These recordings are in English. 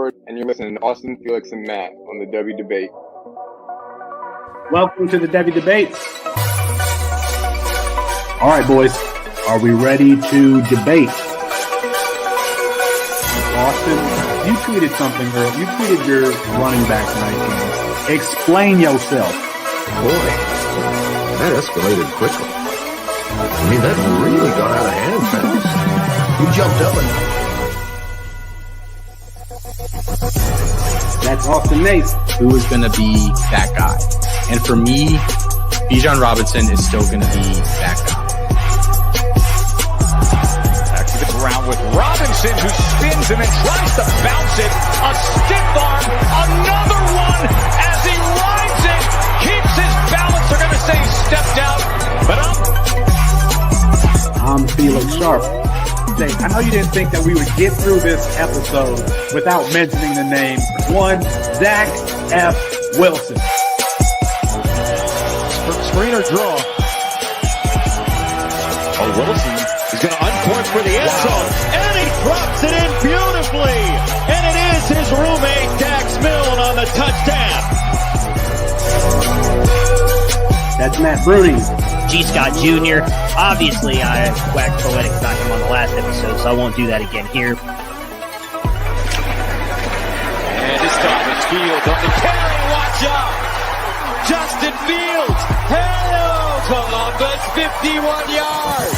Ward, and you're listening to Austin, Felix, and Matt on the Devy Debate. Welcome to the Devy Debate. All right, boys. Are we ready to debate? Austin, you tweeted something, girl. You tweeted your running back tonight. Explain yourself. Boy, that escalated quickly. I mean, that really got out of hand fast. You jumped up and That's Austin Nace. Who is going to be that guy? And for me, Bijan Robinson is still going to be that guy. Back to the ground with Robinson, who spins and then tries to bounce it. A stiff arm, another one as he rides it, keeps his balance. They're going to say he stepped out, but I'm Felix Sharp. I know you didn't think that we would get through this episode without mentioning the name one Zach F. Wilson. Screener draw. Oh, Wilson is going to uncourt for the end zone, and he drops it in beautifully. And it is his roommate, Dax Milne, on the touchdown. That's Matt Bruning. G. Scott Jr. Obviously, I waxed poetic about him on the last episode, so I won't do that again here. And this time it's Fields on the carry. Watch out! Justin Fields, hello Columbus, 51 yards.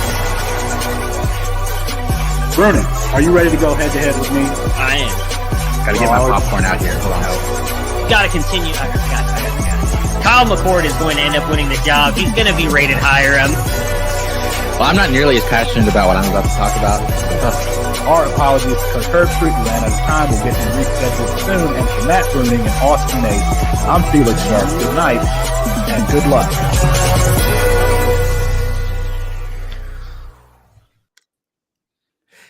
Bruning, are you ready to go head-to-head with me? I am. Got to get my popcorn out here. Hold on. Got to continue. I forgot. Kyle McCord is going to end up winning the job. He's going to be rated higher. Well, I'm not nearly as passionate about what I'm about to talk about. Our apologies because Herb Street ran out of time. We'll get him rescheduled soon. And for Matt Bruning and Austin Nace, I'm Felix Sharp. Good night and good luck.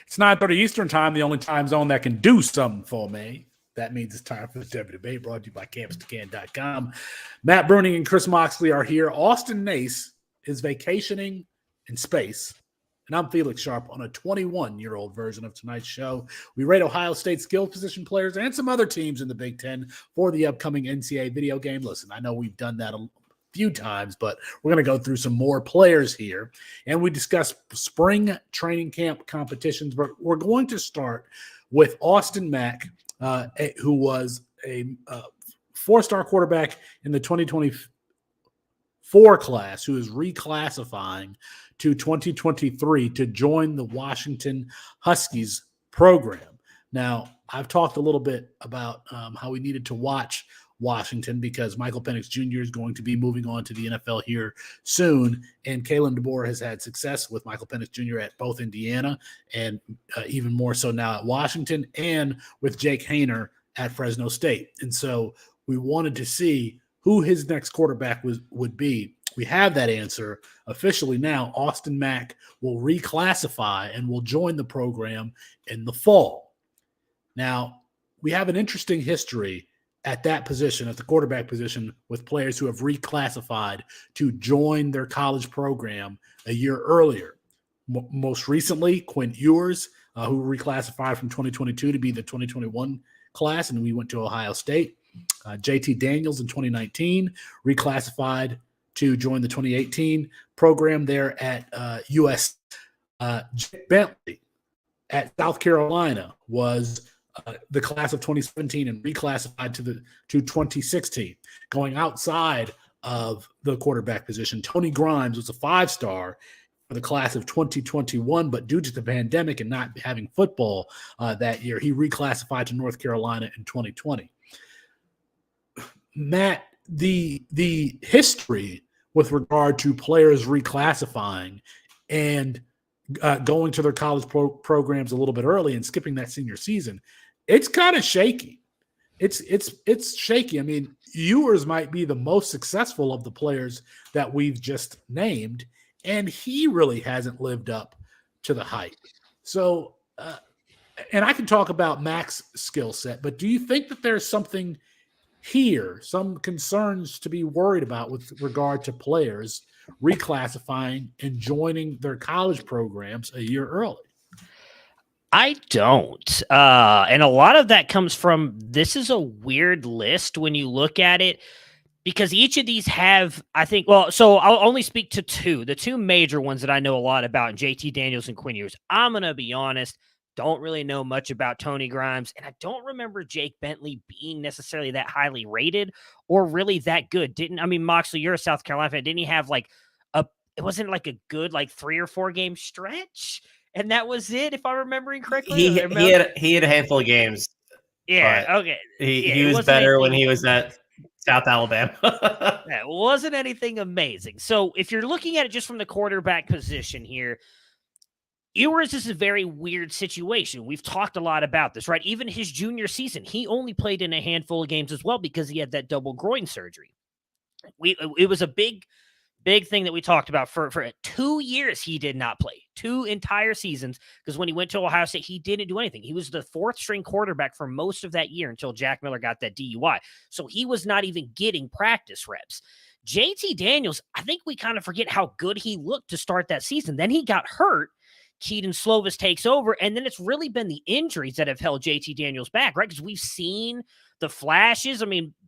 It's 9:30 Eastern time, the only time zone that can do something for me. That means it's time for the Devy Debate, brought to you by CampusToCan.com. Matt Bruning and Chris Moxley are here. Austin Nace is vacationing in space. And I'm Felix Sharp on a 21-year-old version of tonight's show. We rate Ohio State skill position players and some other teams in the Big Ten for the upcoming NCAA video game. Listen, I know we've done that a few times, but we're going to go through some more players here. And we discuss spring training camp competitions, but we're going to start with Austin Mack, who was a four-star quarterback in the 2024 class, who is reclassifying to 2023 to join the Washington Huskies program. Now, I've talked a little bit about how we needed to watch Washington because Michael Penix Jr. is going to be moving on to the NFL here soon, and Kalen DeBoer has had success with Michael Penix Jr. at both Indiana and even more so now at Washington, and with Jake Haener at Fresno State. And so we wanted to see who his next quarterback would be. We have that answer officially now. Austin Mack will reclassify and will join the program in the fall. Now, we have an interesting history at that position, at the quarterback position, with players who have reclassified to join their college program a year earlier. Most recently, Quinn Ewers, who reclassified from 2022 to be the 2021 class, and we went to Ohio State. JT Daniels in 2019 reclassified to join the 2018 program there at US. Jake Bentley at South Carolina was the class of 2017 and reclassified to 2016. Going outside of the quarterback position, Tony Grimes was a 5-star for the class of 2021, but due to the pandemic and not having football that year, he reclassified to North Carolina in 2020. Matt, the history with regard to players reclassifying and going to their college programs a little bit early and skipping that senior season, it's kind of shaky. It's shaky. I mean, Ewers might be the most successful of the players that we've just named, and he really hasn't lived up to the hype. So, and I can talk about Mack's skill set, but do you think that there's something here, some concerns to be worried about with regard to players reclassifying and joining their college programs a year early? I don't. And a lot of that comes from, this is a weird list when you look at it, because each of these have, I think, well, so I'll only speak to two. The two major ones that I know a lot about, JT Daniels and Quinn Ewers. I'm going to be honest, don't really know much about Tony Grimes, and I don't remember Jake Bentley being necessarily that highly rated or really that good. Moxley, you're a South Carolina fan. Didn't he have it wasn't like a good 3 or 4 game stretch? And that was it, if I'm remembering correctly. He had a handful of games. Yeah, okay. He was better when he was at South Alabama. That wasn't anything amazing. So if you're looking at it just from the quarterback position here, Ewers is a very weird situation. We've talked a lot about this, right? Even his junior season, he only played in a handful of games as well because he had that double groin surgery. It was a big thing that we talked about for 2 years. He did not play 2 entire seasons because when he went to Ohio State, he didn't do anything. He was the 4th string quarterback for most of that year until Jack Miller got that DUI. So he was not even getting practice reps. JT Daniels, I think we kind of forget how good he looked to start that season. Then he got hurt. Keaton Slovis takes over, and then it's really been the injuries that have held JT Daniels back, right? Because we've seen the flashes.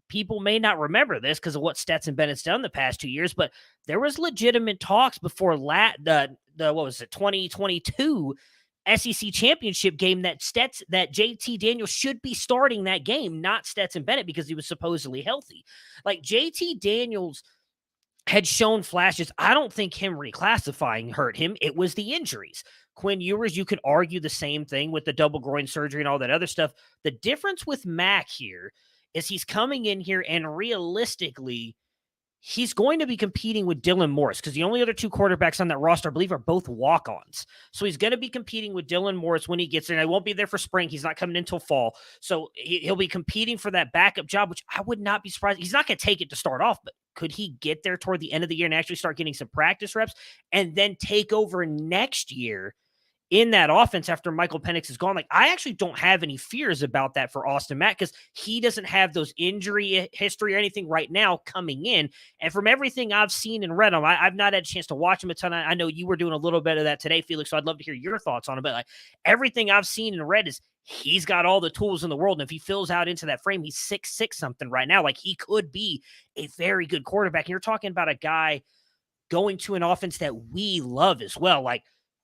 People may not remember this because of what Stetson Bennett's done the past 2 years, but there was legitimate talks before the 2022 SEC championship game that JT Daniels should be starting that game, not Stetson Bennett, because he was supposedly healthy. JT Daniels had shown flashes. I don't think him reclassifying hurt him. It was the injuries. Quinn Ewers, you could argue the same thing with the double groin surgery and all that other stuff. The difference with Mac here is he's coming in here and realistically, he's going to be competing with Dylan Morris because the only other 2 quarterbacks on that roster, I believe, are both walk-ons. So he's going to be competing with Dylan Morris when he gets there. And I won't be there for spring. He's not coming until fall. So he'll be competing for that backup job, which I would not be surprised. He's not going to take it to start off, but could he get there toward the end of the year and actually start getting some practice reps and then take over next year in that offense after Michael Penix is gone? I actually don't have any fears about that for Austin Mack because he doesn't have those injury history or anything right now coming in. And from everything I've seen and read on, I've not had a chance to watch him a ton. I know you were doing a little bit of that today, Felix, so I'd love to hear your thoughts on it. But everything I've seen and read is he's got all the tools in the world. And if he fills out into that frame, he's 6'6" something right now. He could be a very good quarterback. And you're talking about a guy going to an offense that we love as well.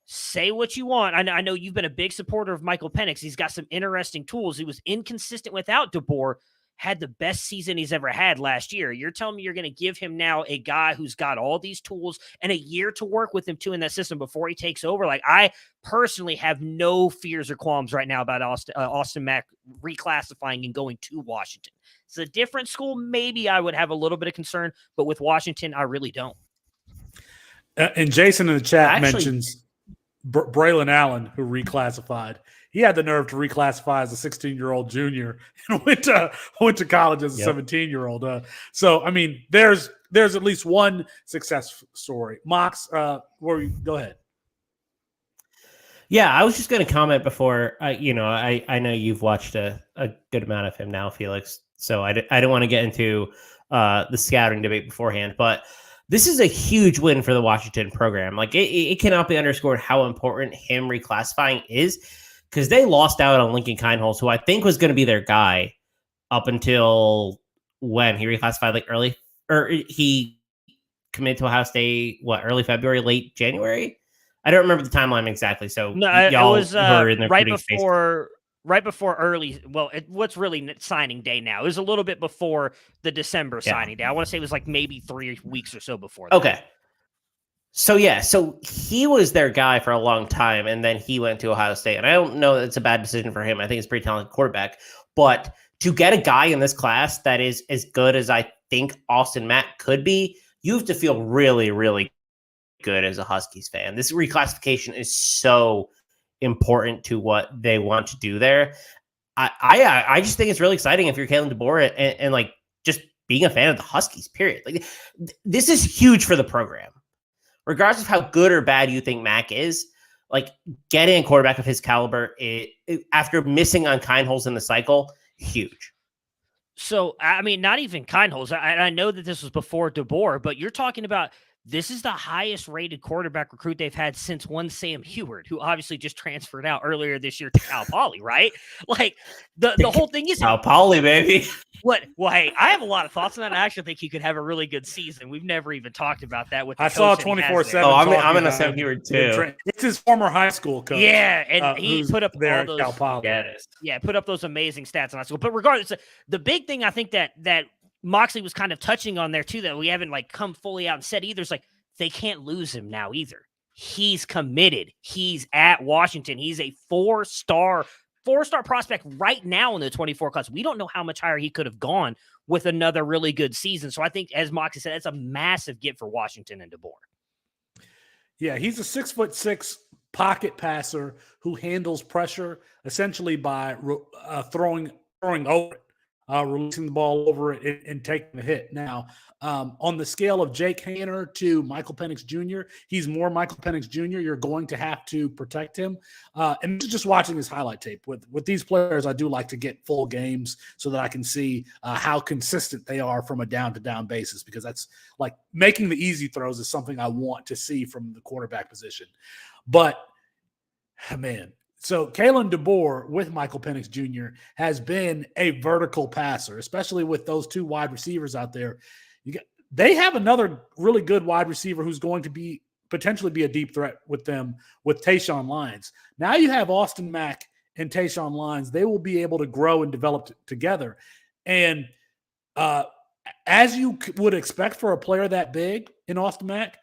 Say what you want. I know you've been a big supporter of Michael Penix. He's got some interesting tools. He was inconsistent without DeBoer, had the best season he's ever had last year. You're telling me you're going to give him now a guy who's got all these tools and a year to work with him too in that system before he takes over? I personally have no fears or qualms right now about Austin Mack reclassifying and going to Washington. It's a different school. Maybe I would have a little bit of concern, but with Washington, I really don't. And Jason in the chat mentions Braylon Allen, who reclassified. He had the nerve to reclassify as a 16-year-old junior and went to college as a 17-year-old. So there's at least one success story. Mox, go ahead. Yeah, I was just going to comment before. I know you've watched a good amount of him now, Felix. So I don't want to get into the scouting debate beforehand, but this is a huge win for the Washington program. It cannot be underscored how important him reclassifying is, because they lost out on Lincoln Kineholz, who I think was going to be their guy up until when he reclassified early, or he committed to Ohio State, early February, late January? I don't remember the timeline exactly. So no, y'all it was were in the right before early. Well, what's really signing day now? It was a little bit before the December signing day. I want to say it was maybe 3 weeks or so before that. Okay. So he was their guy for a long time, and then he went to Ohio State. And I don't know that it's a bad decision for him. I think it's a pretty talented quarterback. But to get a guy in this class that is as good as I think Austin Mack could be, you have to feel really, really good as a Huskies fan. This reclassification is so important to what they want to do there. I just think it's really exciting if you're Kalen DeBoer and just being a fan of the Huskies, period. This is huge for the program. Regardless of how good or bad you think Mac is, getting a quarterback of his caliber after missing on Kineholz in the cycle, huge. So, not even Kineholz. I know that this was before DeBoer, but you're talking about this is the highest rated quarterback recruit they've had since one Sam Heward, who obviously just transferred out earlier this year to Cal Poly, right? Like the whole thing is Cal Poly, baby. What? Well, hey, I have a lot of thoughts on that. I actually think he could have a really good season. We've never even talked about that with the I saw coach that he has 24/7. there. Oh, I'm in a Sam Heward too. It's his former high school coach. Yeah, and he who's put up there all at those. Cal Poly. Yeah, put up those amazing stats in high school. But regardless, the big thing I think that Moxley was kind of touching on there too, that we haven't like come fully out and said either, is like they can't lose him now either. He's committed. He's at Washington. He's a four-star prospect right now in the 24 class. We don't know how much higher he could have gone with another really good season. So I think, as Moxley said, that's a massive get for Washington and DeBoer. Yeah, he's a 6'6" pocket passer who handles pressure essentially by throwing over it, releasing the ball over it and taking the hit. Now, on the scale of Jake Hanner to Michael Penix Jr., he's more Michael Penix Jr. You're going to have to protect him. And just watching his highlight tape with these players, I do like to get full games so that I can see how consistent they are from a down-to-down basis, because that's like making the easy throws is something I want to see from the quarterback position. But, man, so Kalen DeBoer with Michael Penix Jr. has been a vertical passer, especially with those two wide receivers out there. They have another really good wide receiver who's going to potentially be a deep threat with them, with Tayshawn Lyons. Now you have Austin Mack and Tayshawn Lyons. They will be able to grow and develop together. And as you would expect for a player that big in Austin Mack,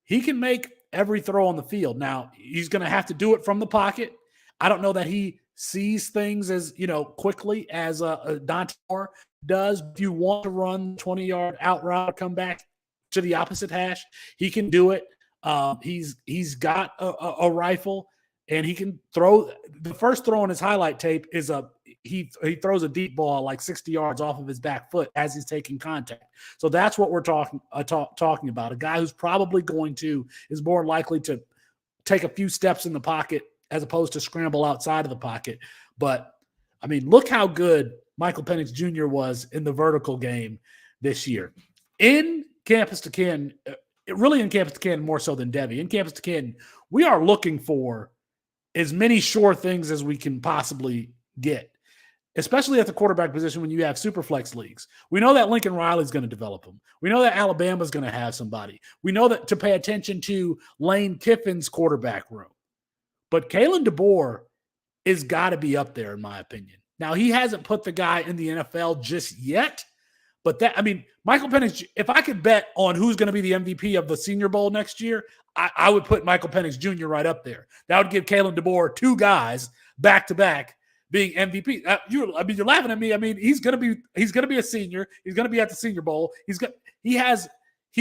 he can make every throw on the field. Now, he's going to have to do it from the pocket. I don't know that he sees things as, quickly as Dante Moore does. If you want to run 20-yard out route, come back to the opposite hash, he can do it. He's got a rifle, and he can throw. The first throw on his highlight tape is he throws a deep ball like 60 yards off of his back foot as he's taking contact. So that's what we're talking about. A guy who's probably is more likely to take a few steps in the pocket as opposed to scramble outside of the pocket. But, I mean, look how good Michael Penix Jr. was in the vertical game this year. In Campus to Canton, really in Campus to Canton more so than Devy. In Campus to Canton, we are looking for as many sure things as we can possibly get, especially at the quarterback position when you have super flex leagues. We know that Lincoln Riley's going to develop them. We know that Alabama's going to have somebody. We know that to pay attention to Lane Kiffin's quarterback room. But Kalen DeBoer is got to be up there, in my opinion. Now, he hasn't put the guy in the NFL just yet, but Michael Penix, if I could bet on who's going to be the MVP of the Senior Bowl next year, I would put Michael Penix Jr. right up there. That would give Kalen DeBoer two guys back-to-back being MVP. You're laughing at me. I mean, he's going to be a senior. He's going to be at the Senior Bowl. He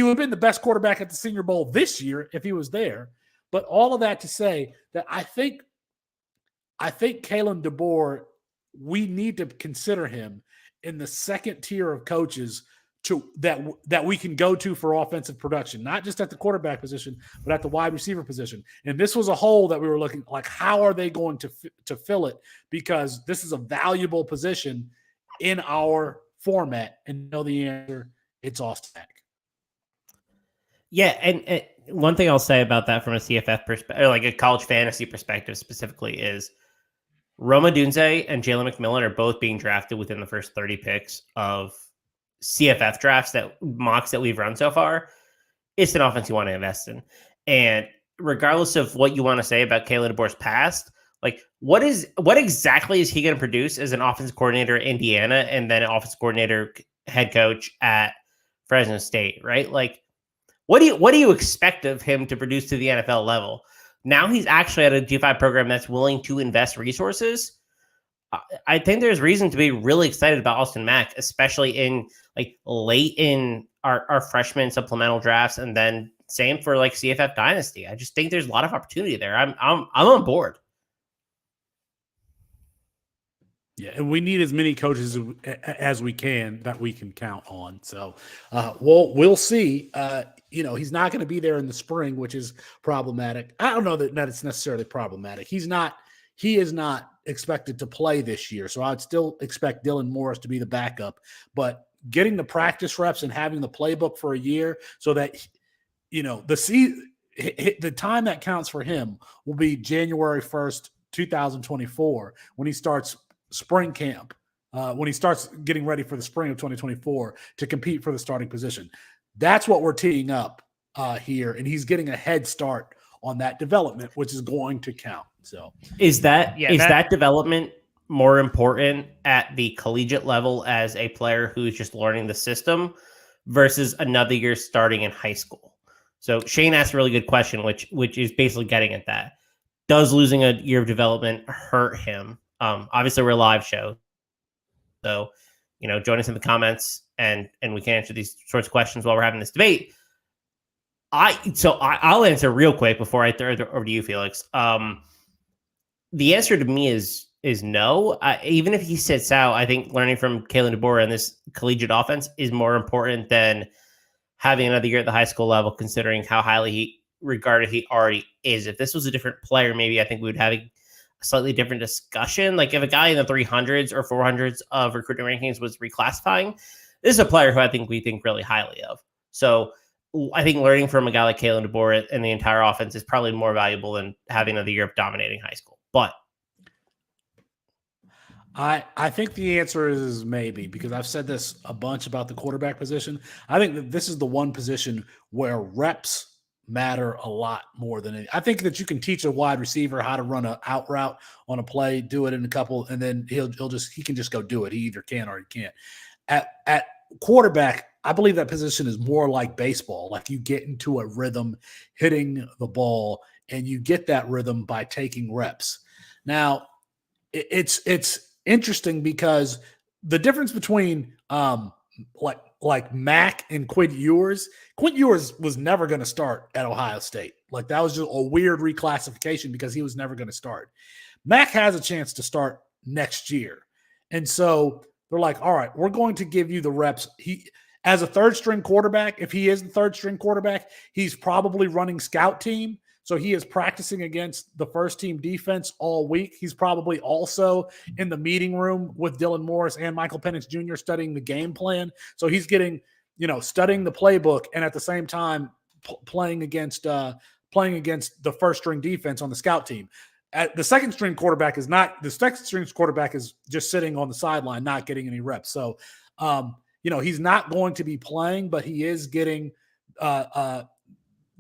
would have been the best quarterback at the Senior Bowl this year if he was there. But all of that to say that I think Kalen DeBoer, we need to consider him in the second tier of coaches that we can go to for offensive production, not just at the quarterback position, but at the wide receiver position. And this was a hole that we were looking like, how are they going to fill it? Because this is a valuable position in our format. And know the answer, it's Austin Mack. Yeah, and one thing I'll say about that from a CFF perspective, or like a college fantasy perspective specifically, is Rome Odunze and Jalen McMillan are both being drafted within the first 30 picks of CFF drafts mocks that we've run so far. It's an offense you want to invest in. And regardless of what you want to say about Kalen DeBoer's past, like what exactly is he going to produce as an offensive coordinator at Indiana and then an offensive coordinator head coach at Fresno State, right? Like, what do you expect of him to produce to the NFL level? Now he's actually at a G5 program that's willing to invest resources. I think there's reason to be really excited about Austin Mack, especially in like late in our freshman supplemental drafts, and then same for like CFF Dynasty. I just think there's a lot of opportunity there. I'm on board. Yeah, and we need as many coaches as we can that we can count on. So, we'll see. He's not going to be there in the spring, which is problematic. I don't know that it's necessarily problematic. He is not expected to play this year, so I'd still expect Dylan Morris to be the backup. But getting the practice reps and having the playbook for a year so that the time that counts for him will be January 1st, 2024, when he starts spring camp, when he starts getting ready for the spring of 2024 to compete for the starting position. That's what we're teeing up here, and he's getting a head start on that development, which is going to count. So is that development more important at the collegiate level as a player who's just learning the system versus another year starting in high school? So Shane asked a really good question, which is basically getting at that. Does losing a year of development hurt him? Obviously, we're a live show, so join us in the comments, and we can answer these sorts of questions while we're having this debate. I'll answer real quick before I throw it over to you, Felix. The answer to me is no. Even if he sits out, I think learning from Kalen DeBoer and this collegiate offense is more important than having another year at the high school level, considering how highly regarded he already is. If this was a different player, maybe I think we would have a slightly different discussion. Like if a guy in the 300s or 400s of recruiting rankings was reclassifying, this is a player who I think we think really highly of. So I think learning from a guy like Kalen DeBoer and the entire offense is probably more valuable than having another year of dominating high school. But I think the answer is maybe, because I've said this a bunch about the quarterback position. I think that this is the one position where reps matter a lot more than I think that you can teach a wide receiver how to run an out route on a play, do it in a couple, and then he can just go do it. He either can or he can't. At quarterback, I believe that position is more like baseball. Like you get into a rhythm hitting the ball, and you get that rhythm by taking reps. Now, it's interesting because the difference between like Mac and Quint Ewers was never going to start at Ohio State. Like that was just a weird reclassification because he was never going to start. Mac has a chance to start next year. And so they're like, all right, we're going to give you the reps. As a third string quarterback, if he is the third string quarterback, he's probably running scout team. So he is practicing against the first team defense all week. He's probably also in the meeting room with Dylan Morris and Michael Penix Jr. studying the game plan. So he's getting, studying the playbook and at the same time playing against the first string defense on the scout team. The second string quarterback is just sitting on the sideline, not getting any reps. So, he's not going to be playing, but he is getting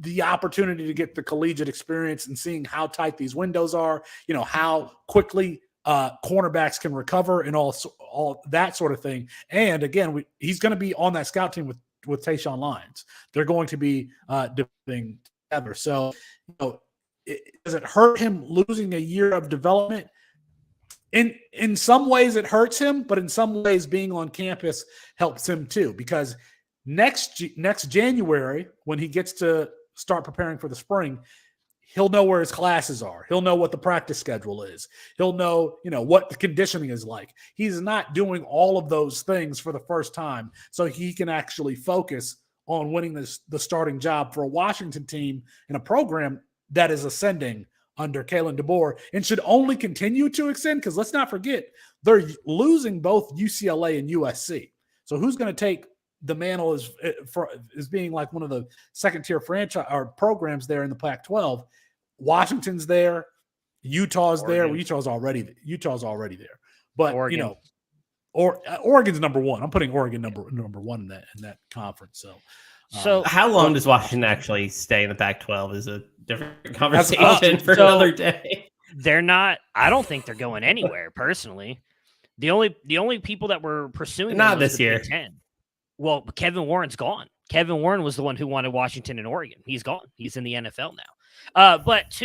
the opportunity to get the collegiate experience and seeing how tight these windows are, how quickly cornerbacks can recover and all that sort of thing. And again, he's going to be on that scout team with Tayshawn Lyons. They're going to be dipping together. So, does it hurt him losing a year of development? In some ways it hurts him, but in some ways being on campus helps him too, because next January, when he gets to start preparing for the spring, he'll know where his classes are. He'll know what the practice schedule is. He'll know, what the conditioning is like. He's not doing all of those things for the first time, so he can actually focus on winning the starting job for a Washington team in a program that is ascending under Kalen DeBoer and should only continue to ascend, because let's not forget, they're losing both UCLA and USC. So who's going to take the mantle as being like one of the second-tier franchise or programs there in the Pac-12? Washington's there, Utah's there. Well, Utah's already there, but Oregon. Oregon's number one. I'm putting Oregon number one in that conference. So how long does Washington actually stay in the Pac-12 is a different conversation for another day. They're not. I don't think they're going anywhere. Personally, the only people that were pursuing not this year. Big Ten. Well, Kevin Warren's gone. Kevin Warren was the one who wanted Washington and Oregon. He's gone. He's in the NFL now. But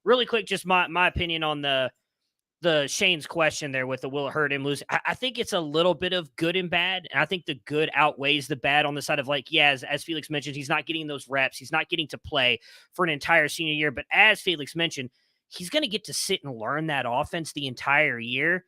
really quick, just my opinion on the Shane's question there with the will it hurt him lose. I think it's a little bit of good and bad. And I think the good outweighs the bad on the side of as Felix mentioned, he's not getting those reps. He's not getting to play for an entire senior year. But as Felix mentioned, he's going to get to sit and learn that offense the entire year.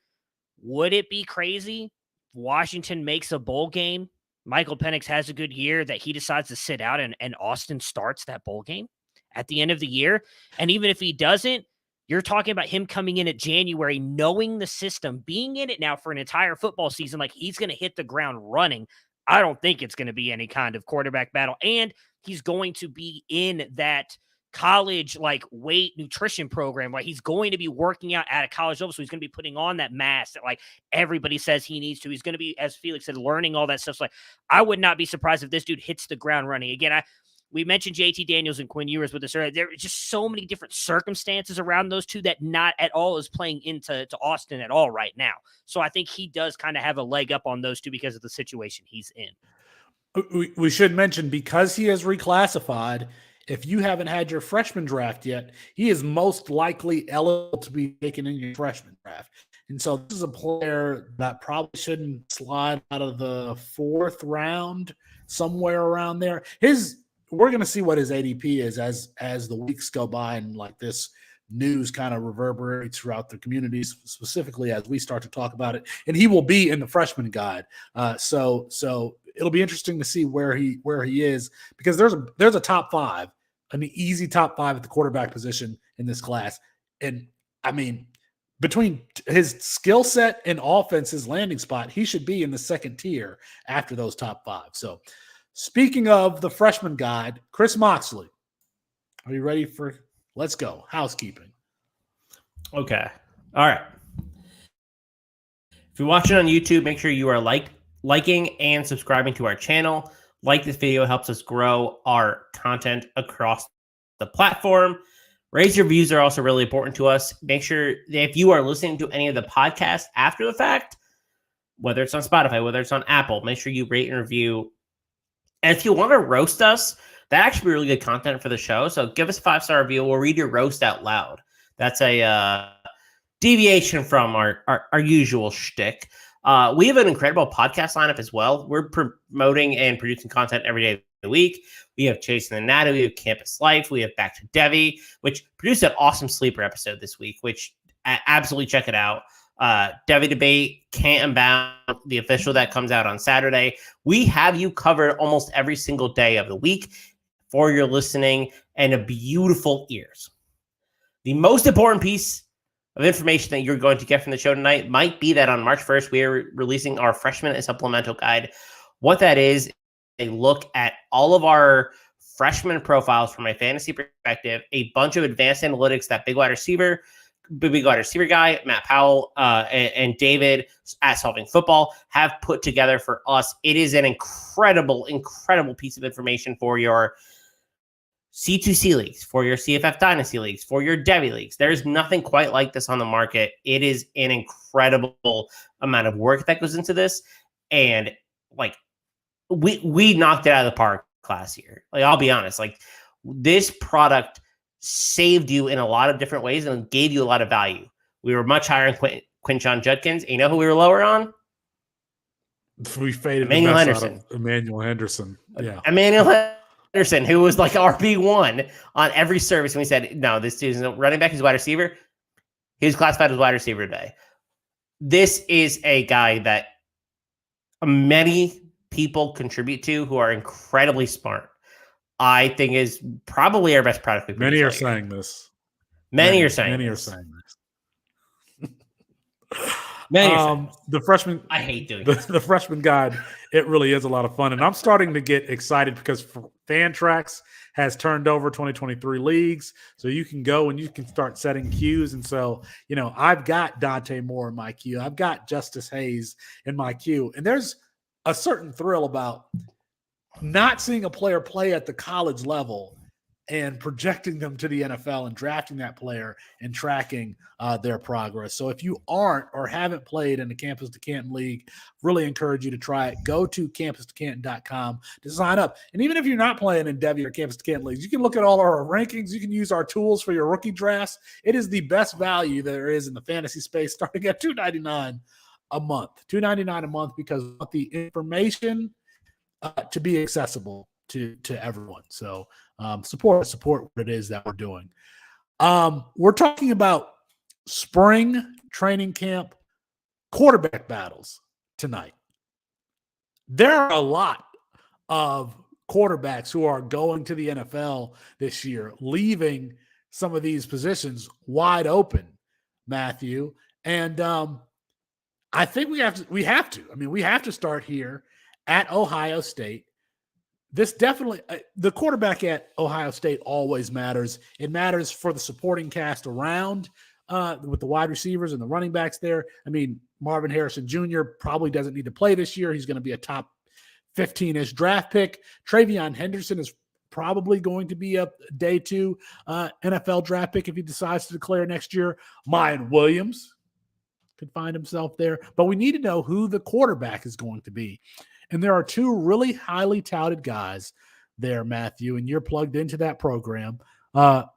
Would it be crazy if Washington makes a bowl game, Michael Penix has a good year, that he decides to sit out and Austin starts that bowl game at the end of the year? And even if he doesn't, you're talking about him coming in at January, knowing the system, being in it now for an entire football season, like he's going to hit the ground running. I don't think it's going to be any kind of quarterback battle. And he's going to be in that college weight nutrition program, right? He's going to be working out at a college level. So he's going to be putting on that mass that everybody says he needs to. He's going to be, as Felix said, learning all that stuff. So I would not be surprised if this dude hits the ground running. Again, we mentioned JT Daniels and Quinn Ewers with this earlier. There are just so many different circumstances around those two that not at all is playing into Austin at all right now. So I think he does kind of have a leg up on those two because of the situation he's in. We should mention, because he has reclassified, if you haven't had your freshman draft yet, he is most likely eligible to be taken in your freshman draft. And so this is a player that probably shouldn't slide out of the 4th round, somewhere around there. We're going to see what his ADP is as the weeks go by and this news kind of reverberates throughout the communities, specifically as we start to talk about it. And he will be in the freshman guide. So it'll be interesting to see where he is, because there's a top 5, an easy top 5 at the quarterback position in this class. And I mean, between his skill set and offense's landing spot, he should be in the 2nd tier after those top 5. So speaking of the freshman guide, Chris Moxley, are you ready for – let's go. Housekeeping. Okay. All right. If you're watching on YouTube, make sure you are liking and subscribing to our channel. This video helps us grow our content across the platform. Raise your views are also really important to us. Make sure that if you are listening to any of the podcasts after the fact, whether it's on Spotify, whether it's on Apple, make sure you rate and review. And if you want to roast us, that actually be really good content for the show. So give us a 5-star review. We'll read your roast out loud. That's a deviation from our usual shtick. We have an incredible podcast lineup as well. We're promoting and producing content every day of the week. We have Chasing the Natty. We have Campus Life. We have Back to Devy, which produced an awesome sleeper episode this week, which absolutely check it out. Devy Debate, Can't Unbound, the official that comes out on Saturday. We have you covered almost every single day of the week for your listening and a beautiful ears. The most important piece of information that you're going to get from the show tonight might be that on March 1st, we are releasing our freshman and supplemental guide. What that is a look at all of our freshman profiles from a fantasy perspective, a bunch of advanced analytics that big wide receiver guy, Matt Powell, and David at Solving Football have put together for us. It is an incredible piece of information for your C2C leagues, for your CFF Dynasty leagues, for your Devy leagues. There's nothing quite like this on the market. It is an incredible amount of work that goes into this. And we knocked it out of the park last year. I'll be honest, this product saved you in a lot of different ways and gave you a lot of value. We were much higher on Quinshon Judkins. And you know who we were lower on? We faded Emmanuel Henderson. Emmanuel Henderson. Yeah. Emmanuel Henderson, who was RB1 on every service. And we said, no, this dude's running back, he's wide receiver. He was classified as wide receiver today. This is a guy that many people contribute to who are incredibly smart. I think is probably our best product. Many are saying this. Many are saying this. The freshman. I hate doing the freshman guide. It really is a lot of fun, and I'm starting to get excited because Fantrax has turned over 2023 leagues, so you can go and you can start setting queues. And so, I've got Dante Moore in my queue. I've got Justice Hayes in my queue, and there's a certain thrill about not seeing a player play at the college level and projecting them to the NFL and drafting that player and tracking their progress. So if you aren't or haven't played in the Campus to Canton League, really encourage you to try it. Go to campustocanton.com to sign up. And even if you're not playing in Devy or Campus to Canton Leagues, you can look at all our rankings. You can use our tools for your rookie drafts. It is the best value there is in the fantasy space, starting at $2.99 a month. $2.99 a month, because we want the information to be accessible to everyone. So support what it is that we're doing. We're talking about spring training camp quarterback battles tonight. There are a lot of quarterbacks who are going to the NFL this year, leaving some of these positions wide open, Matthew. And I think we have to. I mean, we have to start here at Ohio State. This definitely, the quarterback at Ohio State always matters. It matters for the supporting cast around with the wide receivers and the running backs there. I mean, Marvin Harrison Jr. probably doesn't need to play this year. He's going to be a top 15-ish draft pick. Travion Henderson is probably going to be a day 2 NFL draft pick if he decides to declare next year. Mayan Williams could find himself there. But we need to know who the quarterback is going to be. And there are 2 really highly touted guys there, Matthew, and you're plugged into that program. Kyle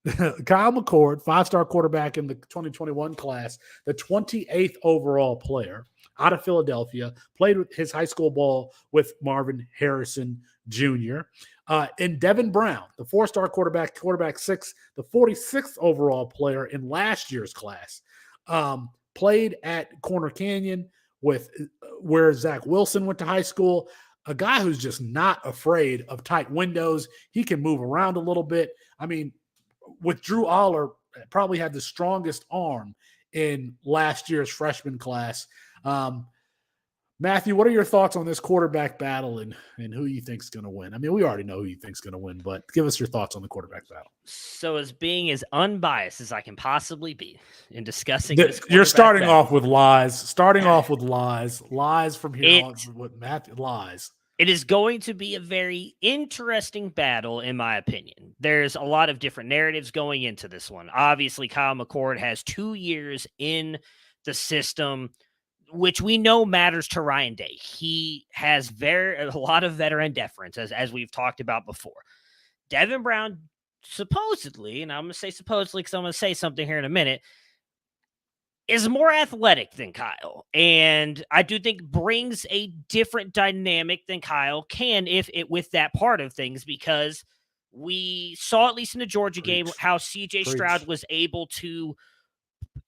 McCord, 5-star quarterback in the 2021 class, the 28th overall player out of Philadelphia, played with his high school ball with Marvin Harrison Jr. And Devin Brown, the 4-star quarterback 6, the 46th overall player in last year's class, played at Corner Canyon with where Zach Wilson went to high school, a guy who's just not afraid of tight windows. He can move around a little bit. I mean, with Drew Aller, probably had the strongest arm in last year's freshman class. Matthew, what are your thoughts on this quarterback battle and who you think's going to win? I mean, we already know who you think's going to win, but give us your thoughts on the quarterback battle. So, as being as unbiased as I can possibly be in discussing this, you're starting battle, off with lies. Lies from here on with Matthew. Lies. It is going to be a very interesting battle, in my opinion. There's a lot of different narratives going into this one. Obviously, Kyle McCord has 2 years in the system, which we know matters to Ryan Day. He has a lot of veteran deference, as we've talked about before. Devin Brown, supposedly, and I'm going to say supposedly because I'm going to say something here in a minute, is more athletic than Kyle. And I do think brings a different dynamic than Kyle can with that part of things, because we saw, at least in the Georgia game, how CJ Stroud was able to,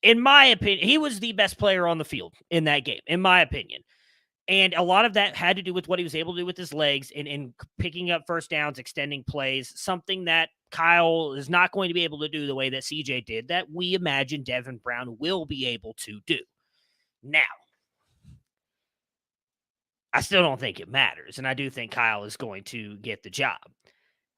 in my opinion, he was the best player on the field in that game, in my opinion. And a lot of that had to do with what he was able to do with his legs and picking up first downs, extending plays, something that Kyle is not going to be able to do the way that CJ did, that we imagine Devin Brown will be able to do. Now, I still don't think it matters, and I do think Kyle is going to get the job.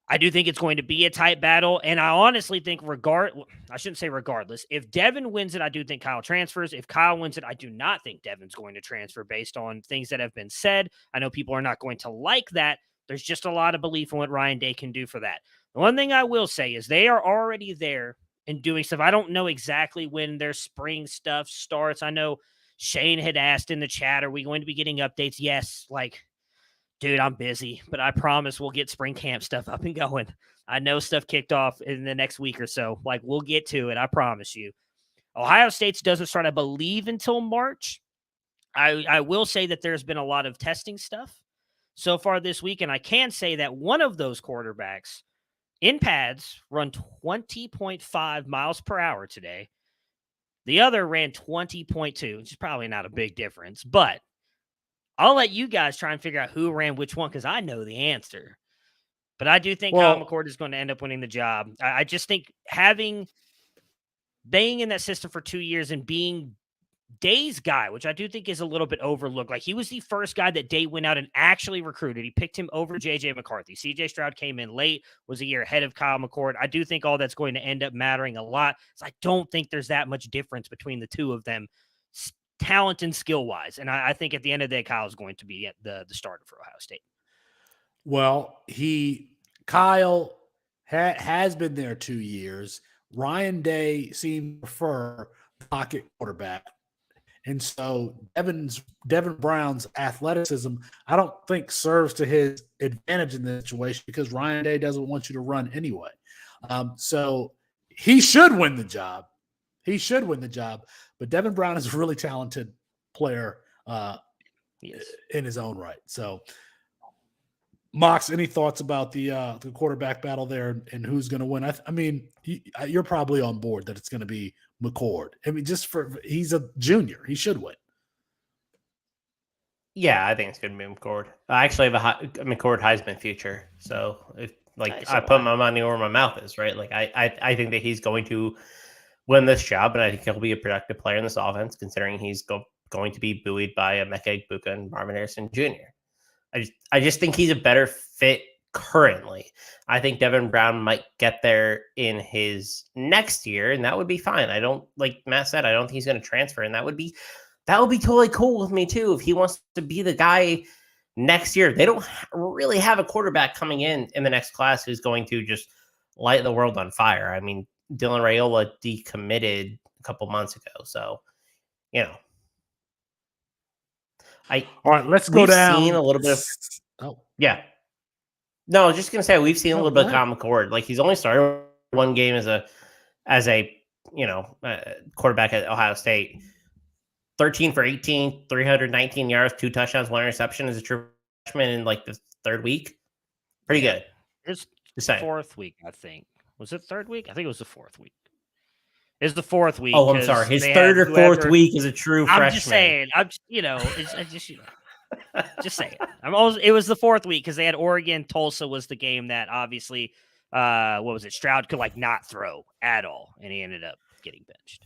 I do think it's going to be a tight battle, and I honestly think I shouldn't say regardless. If Devin wins it, I do think Kyle transfers. If Kyle wins it, I do not think Devin's going to transfer based on things that have been said. I know people are not going to like that. There's just a lot of belief in what Ryan Day can do for that. The one thing I will say is they are already there and doing stuff. I don't know exactly when their spring stuff starts. I know Shane had asked in the chat, are we going to be getting updates? Yes, dude, I'm busy, but I promise we'll get spring camp stuff up and going. I know stuff kicked off in the next week or so. We'll get to it. I promise you. Ohio State's doesn't start, I believe, until March. I will say that there's been a lot of testing stuff so far this week, and I can say that one of those quarterbacks in pads run 20.5 miles per hour today. The other ran 20.2, which is probably not a big difference, but I'll let you guys try and figure out who ran which one, because I know the answer. But I do think Kyle McCord is going to end up winning the job. I just think being in that system for 2 years and being Day's guy, which I do think is a little bit overlooked. He was the first guy that Day went out and actually recruited. He picked him over J.J. McCarthy. C.J. Stroud came in late, was a year ahead of Kyle McCord. I do think all that's going to end up mattering a lot. So I don't think there's that much difference between the two of them, talent and skill-wise. And I think at the end of the day, Kyle's going to be the starter for Ohio State. Well, Kyle has been there 2 years. Ryan Day seemed to prefer pocket quarterback. And so Devin Brown's athleticism, I don't think serves to his advantage in this situation, because Ryan Day doesn't want you to run anyway. So he should win the job. But Devin Brown is a really talented player in his own right. So, Mox, any thoughts about the quarterback battle there and who's going to win? I mean, you're probably on board that it's going to be McCord. I mean, he's a junior. He should win. Yeah, I think it's going to be McCord. I actually have a McCord Heisman future. So, I put my money where my mouth is, right? I think that he's going to win this job, and I think he'll be a productive player in this offense, considering he's going to be buoyed by Emeka Egbuka and Marvin Harrison Jr. I just think he's a better fit currently. I think Devin Brown might get there in his next year, and that would be fine. I don't, like Matt said, I don't think he's going to transfer, and that would be totally cool with me too if he wants to be the guy next year. They don't really have a quarterback coming in the next class who's going to just light the world on fire. I mean, Dylan Raiola decommitted a couple months ago, so all right, let's go down. Seen a little bit of No, I was just gonna say we've seen a little bit of Kyle McCord. Like he's only started one game as a quarterback at Ohio State. 13 for 18, 319 yards, 2 touchdowns, 1 interception as a true freshman in like the third week. Pretty good. It's the fourth week, I think. Was it third week? I think it was the fourth week. It's the fourth week. Oh, I'm sorry. His third or fourth week is a true freshman. I'm just saying. Just saying. It was the fourth week because they had Oregon. Tulsa was the game that obviously, Stroud could not throw at all, and he ended up getting benched.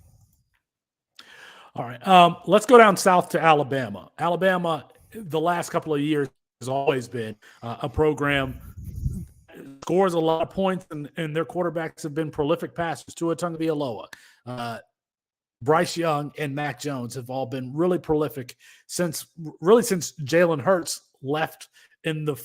All right, let's go down south to Alabama. Alabama, the last couple of years has always been a program scores a lot of points, and their quarterbacks have been prolific passers. Tua Tagovailoa, Bryce Young, and Mac Jones have all been really prolific since Jalen Hurts left in the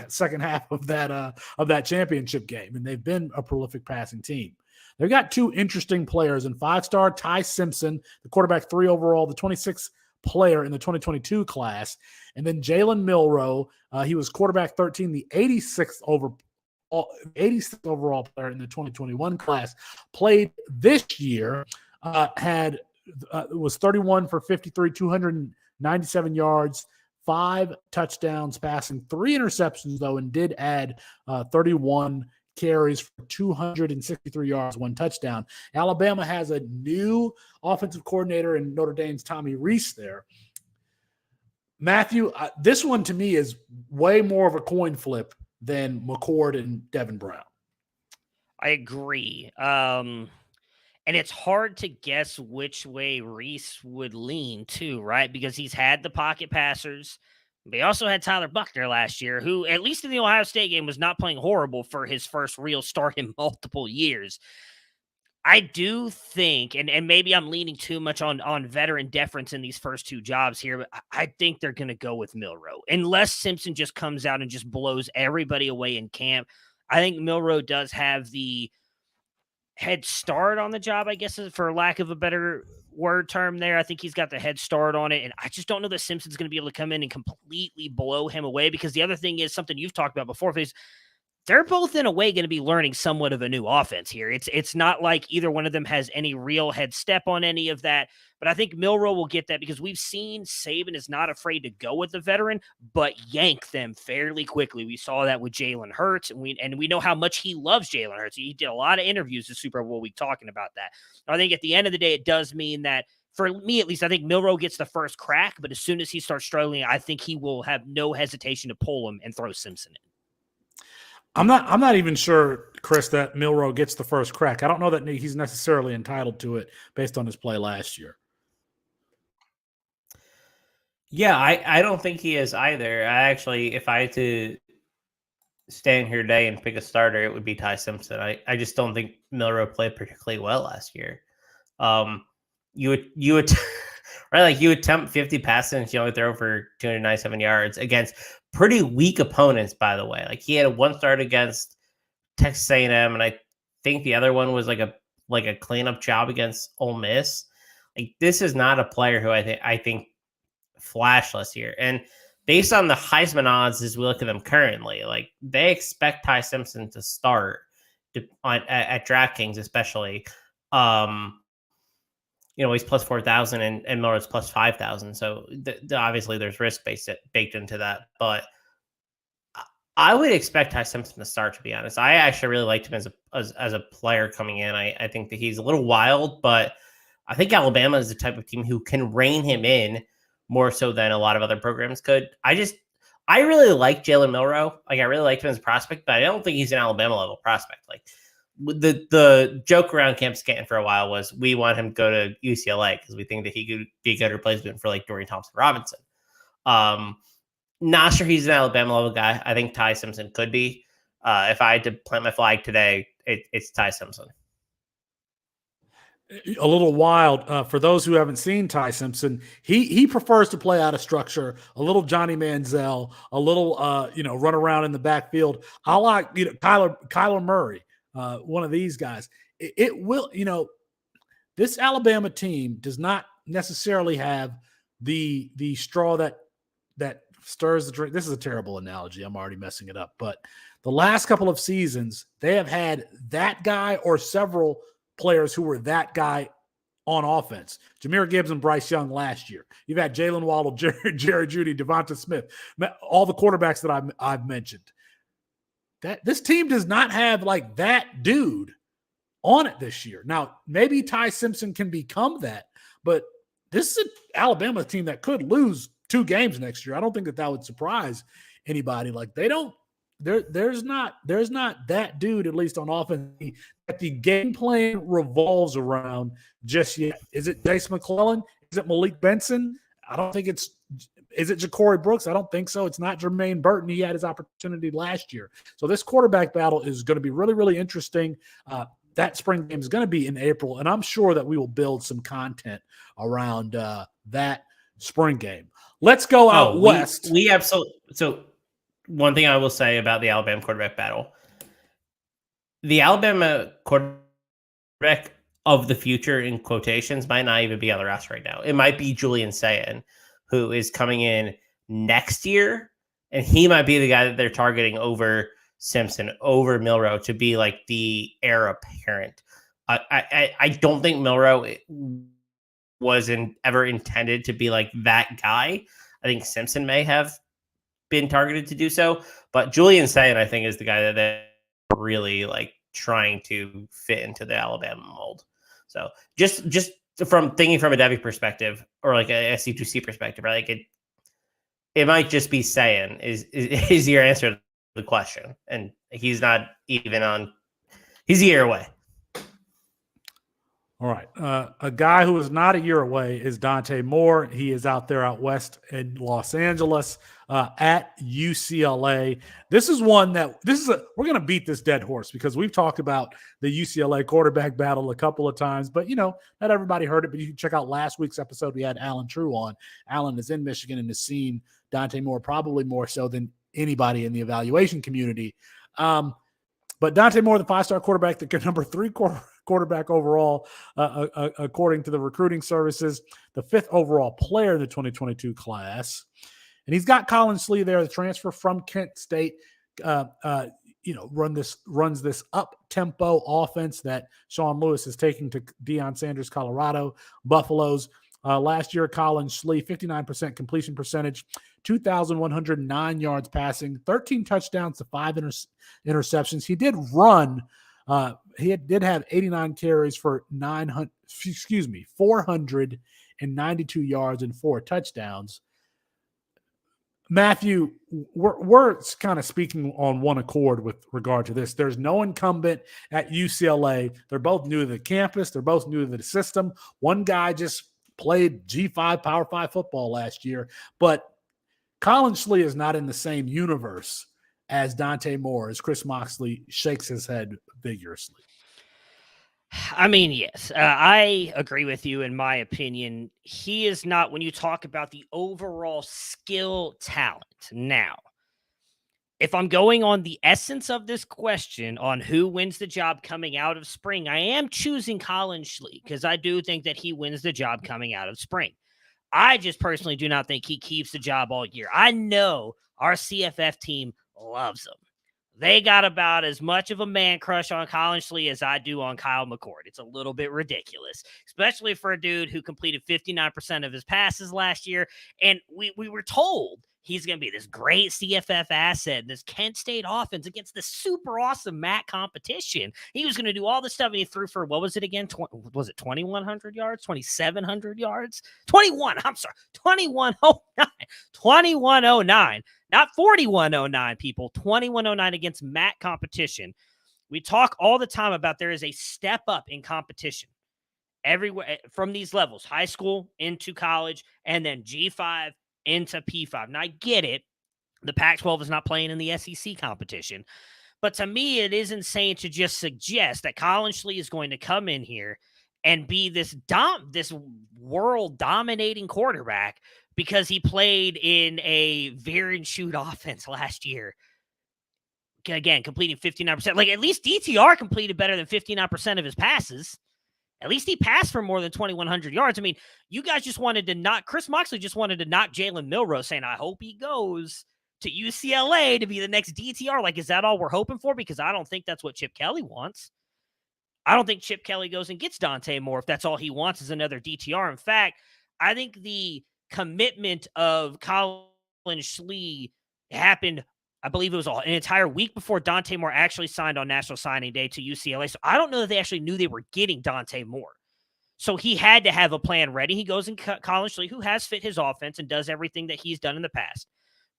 second half of that championship game, and they've been a prolific passing team. They've got 2 interesting players in 5-star Ty Simpson, the quarterback 3 overall, the 26th player in the 2022 class, and then Jalen Milroe. He was quarterback 13, the 86th overall player in the 2021 class. Played this year, was 31 for 53, 297 yards, 5 touchdowns passing, 3 interceptions though, and did add 31 carries for 263 yards, 1 touchdown. Alabama has a new offensive coordinator in Notre Dame's Tommy Rees there. Matthew, this one to me is way more of a coin flip than McCord and Devin Brown. I agree. And it's hard to guess which way Rees would lean too, right? Because he's had the pocket passers. They also had Tyler Buckner last year, who, at least in the Ohio State game, was not playing horrible for his first real start in multiple years. I do think, and maybe I'm leaning too much on veteran deference in these first 2 jobs here, but I think they're going to go with Milroe. Unless Simpson just comes out and just blows everybody away in camp, I think Milroe does have the head start on the job, I guess, for lack of a better word term there. I think he's got the head start on it, and I just don't know that Simpson's going to be able to come in and completely blow him away, because the other thing is something you've talked about before, is they're both in a way going to be learning somewhat of a new offense here. It's not like either one of them has any real head step on any of that, but I think Milroe will get that because we've seen Saban is not afraid to go with the veteran, but yank them fairly quickly. We saw that with Jalen Hurts, and we know how much he loves Jalen Hurts. He did a lot of interviews this Super Bowl week talking about that. I think at the end of the day, it does mean that, for me at least, I think Milroe gets the first crack, but as soon as he starts struggling, I think he will have no hesitation to pull him and throw Simpson in. I'm not even sure, Chris, that Milroe gets the first crack. I don't know that he's necessarily entitled to it based on his play last year. Yeah, I don't think he is either. I actually, if I had to stand here today and pick a starter, it would be Ty Simpson. I just don't think Milroe played particularly well last year. You would right, like you attempt 50 passes and you only throw for 297 yards against pretty weak opponents, by the way. Like he had 1 start against Texas A&M, and I think the other one was like a cleanup job against Ole Miss. Like this is not a player who I think flashed last year. And based on the Heisman odds as we look at them currently, like they expect Ty Simpson to start at DraftKings, especially. He's plus 4,000 and Milroe's plus 5,000. So obviously there's risk baked into that. But I would expect Ty Simpson to start, to be honest. I actually really liked him as a player coming in. I think that he's a little wild, but I think Alabama is the type of team who can rein him in more so than a lot of other programs could. I really like Jalen Milroe. Like I really liked him as a prospect, but I don't think he's an Alabama level prospect. Like the joke around Camp Scranton for a while was we want him to go to UCLA because we think that he could be a good replacement for like Dorian Thompson-Robinson. Not sure he's an Alabama level guy. I think Ty Simpson could be. If I had to plant my flag today, it's Ty Simpson. A little wild for those who haven't seen Ty Simpson. He prefers to play out of structure, a little Johnny Manziel, a little run around in the backfield. I like Kyler Murray, one of these guys. It will this Alabama team does not necessarily have the straw that stirs the drink. This is a terrible analogy. I'm already messing it up, but the last couple of seasons they have had that guy or several players who were that guy on offense. Jahmyr Gibbs and Bryce Young last year. You've had Jalen Waddle, Jerry Jeudy, Devonta Smith, all the quarterbacks that I've mentioned. That this team does not have like that dude on it this year. Now, maybe Ty Simpson can become that, but this is an Alabama team that could lose 2 games next year. I don't think that would surprise anybody. Like there's not that dude, at least on offense, that the game plan revolves around just yet. Is it Jace McClellan? Is it Malik Benson? I don't think it's. Is it Ja'Cory Brooks? I don't think so. It's not Jermaine Burton. He had his opportunity last year. So this quarterback battle is going to be really, really interesting. That spring game is going to be in April, and I'm sure that we will build some content around that spring game. Let's go out west. We absolutely. So one thing I will say about the Alabama quarterback battle, the Alabama quarterback of the future, in quotations, might not even be on the roster right now. It might be Julian Sayin, who is coming in next year, and he might be the guy that they're targeting over Simpson, over Milroe, to be like the heir apparent. I don't think Milroe wasn't ever intended to be like that guy. I think Simpson may have been targeted to do so, but Julian Sayin, I think, is the guy that they're really like trying to fit into the Alabama mold. So just from thinking from a Devy perspective, or like a C2C perspective, right? Like it might just be Sayin is your answer to the question, and he's not even on. He's a year away. All right. A guy who is not a year away is Dante Moore. He is out west in Los Angeles at UCLA. This is one that we're going to beat this dead horse because we've talked about the UCLA quarterback battle a couple of times, but not everybody heard it, but you can check out last week's episode. We had Alan True on. Alan is in Michigan and has seen Dante Moore probably more so than anybody in the evaluation community. But Dante Moore, the 5-star quarterback, the number 3 quarterback overall, according to the recruiting services, the 5th overall player in the 2022 class. And he's got Colin Slee there, the transfer from Kent State, runs this up-tempo offense that Sean Lewis is taking to Deion Sanders' Colorado Buffaloes. Last year, Colin Slee, 59% completion percentage, 2,109 yards passing, 13 touchdowns to 5 interceptions. He did run. He did have 89 carries for 492 yards and 4 touchdowns. Matthew, we're kind of speaking on one accord with regard to this. There's no incumbent at UCLA. They're both new to the campus. They're both new to the system. One guy just played G5 Power 5 football last year, but Colin Slee is not in the same universe as Dante Moore, as Chris Moxley shakes his head vigorously. I mean, yes, I agree with you. In my opinion, he is not, when you talk about the overall skill talent. Now, if I'm going on the essence of this question on who wins the job coming out of spring, I am choosing Colin Slee because I do think that he wins the job coming out of spring. I just personally do not think he keeps the job all year. I know our CFF team loves him. They got about as much of a man crush on Colin Slee as I do on Kyle McCord. It's a little bit ridiculous, especially for a dude who completed 59% of his passes last year. And we were told he's going to be this great CFF asset in this Kent State offense against the super awesome MAC competition. He was going to do all this stuff, and he threw for, what was it again? Was it 2,100 yards? 2,700 yards? 2109. 2109. Not 4109, people. 2109 against MAC competition. We talk all the time about there is a step up in competition everywhere from these levels, high school into college, and then G5 into P5. Now, I get it. The Pac-12 is not playing in the SEC competition. But to me, it is insane to just suggest that Colin Schlee is going to come in here and be this world dominating quarterback because he played in a veer and shoot offense last year. Again, completing 59%. Like, at least DTR completed better than 59% of his passes. At least he passed for more than 2,100 yards. I mean, you guys just wanted to knock, Chris Moxley just wanted to knock Jalen Milroe, saying, I hope he goes to UCLA to be the next DTR. Like, is that all we're hoping for? Because I don't think that's what Chip Kelly wants. I don't think Chip Kelly goes and gets Dante Moore if that's all he wants is another DTR. In fact, I think the commitment of Colin Schlee happened, I believe it was an entire week before Dante Moore actually signed on National Signing Day to UCLA. So I don't know that they actually knew they were getting Dante Moore. So he had to have a plan ready. He goes and Colin Schlee, who has fit his offense and does everything that he's done in the past.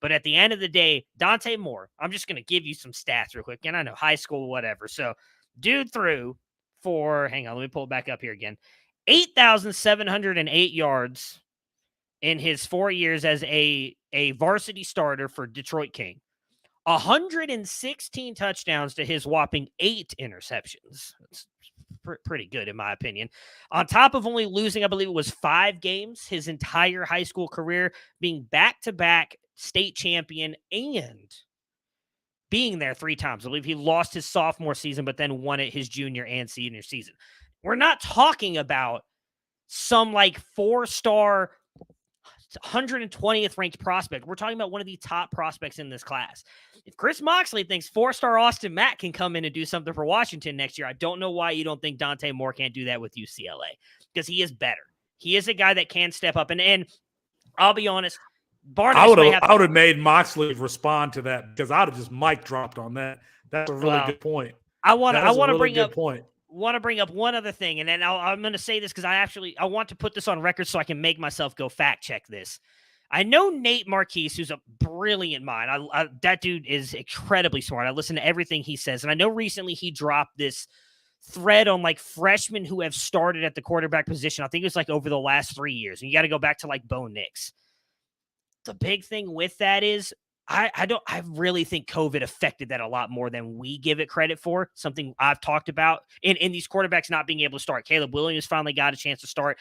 But at the end of the day, Dante Moore, I'm just going to give you some stats real quick. And I know high school, whatever. So dude threw for, hang on, let me pull it back up here again, 8,708 yards in his 4 years as a varsity starter for Detroit King. 116 touchdowns to his whopping 8 interceptions. That's pretty good, in my opinion. On top of only losing, I believe it was 5 games his entire high school career, being back-to-back state champion and being there 3 times. I believe he lost his sophomore season, but then won it his junior and senior season. We're not talking about some like 4-star 120th ranked prospect. We're talking about one of the top prospects in this class. If Chris Moxley thinks 4-star Austin Mack can come in and do something for Washington next year, I don't know why you don't think Dante Moore can't do that with UCLA, because he is better. He is a guy that can step up. And I'll be honest, I would have made Moxley respond to that, because I'd have just mic dropped on that. That's a really good point. I want to bring up point. Want to bring up one other thing, and then I'm going to say this because I want to put this on record so I can make myself go fact check this. I know Nate Marquise, who's a brilliant mind. That dude is incredibly smart. I listen to everything he says, and I know recently he dropped this thread on like freshmen who have started at the quarterback position. I think it was like over the last 3 years, and you got to go back to like Bo Nix. The big thing with that is I really think COVID affected that a lot more than we give it credit for. Something I've talked about in these quarterbacks not being able to start. Caleb Williams finally got a chance to start.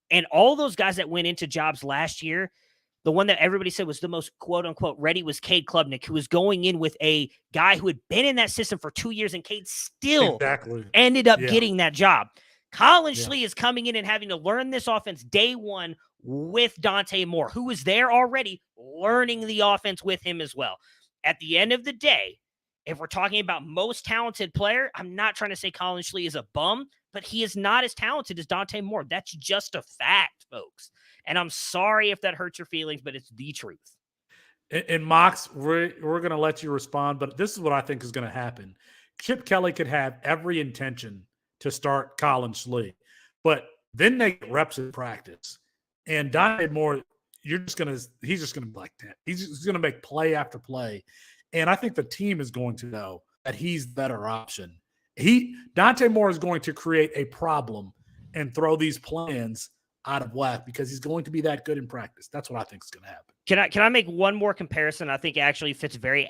And all those guys that went into jobs last year, the one that everybody said was the most quote unquote ready was Cade Klubnik, who was going in with a guy who had been in that system for 2 years, and Cade still ended up getting that job. Colin Schlee is coming in and having to learn this offense day one with Dante Moore, who was there already learning the offense with him as well. At the end of the day, if we're talking about most talented player, I'm not trying to say Colin Schlee is a bum, but he is not as talented as Dante Moore. That's just a fact, folks. And I'm sorry if that hurts your feelings, but it's the truth. And Mox, we're going to let you respond, but this is what I think is going to happen. Chip Kelly could have every intention to start Colin Schlee, but then they get reps in practice. And Dante Moore, he's just going to be like that. He's just going to make play after play. And I think the team is going to know that he's the better option. Dante Moore is going to create a problem and throw these plans out of whack because he's going to be that good in practice. That's what I think is going to happen. Can I make one more comparison? I think actually fits very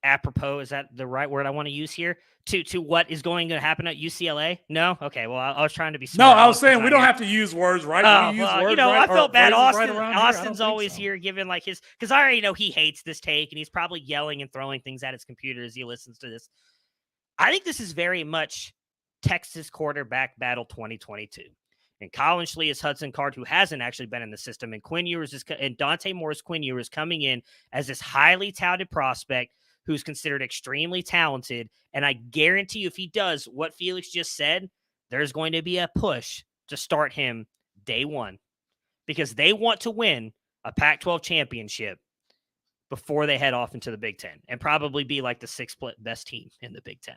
apropos. Is that the right word I want to use here? To what is going to happen at UCLA? No? Okay, well, I was trying to be smart. No, I was saying we don't have to use words, right? I felt bad. Austin's always here giving like his, because I already know he hates this take, and he's probably yelling and throwing things at his computer as he listens to this. I think this is very much Texas quarterback battle 2022. And Colin Schlee is Hudson Card, who hasn't actually been in the system. And Dante Moore's Quinn Ewers coming in as this highly touted prospect who's considered extremely talented. And I guarantee you, if he does what Felix just said, there's going to be a push to start him day one, because they want to win a Pac-12 championship before they head off into the Big Ten and probably be like the 6th best team in the Big Ten.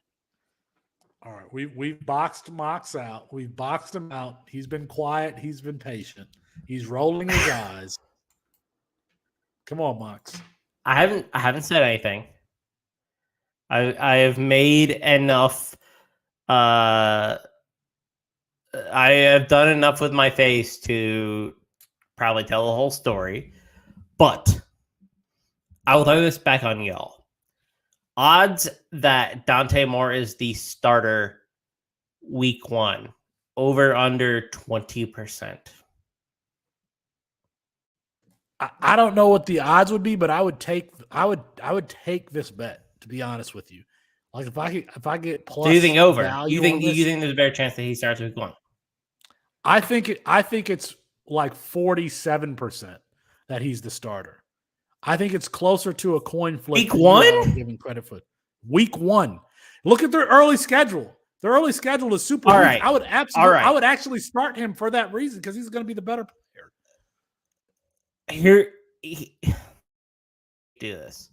All right, we've boxed Mox out. We've boxed him out. He's been quiet. He's been patient. He's rolling his eyes. Come on, Mox. I haven't said anything. I have made enough. I have done enough with my face to probably tell the whole story, but I will throw this back on y'all. Odds that Dante Moore is the starter week 1, over under 20%. I don't know what the odds would be, but I would take this bet, to be honest with you. Like if I get plus, So you think over? You think there's a better chance that he starts week 1? I think it's like 47% that he's the starter. I think it's closer to a coin flip. Week 1? Giving credit for week 1. Look at their early schedule. Their early schedule is super. All right. I would actually start him for that reason because he's going to be the better player. Do this.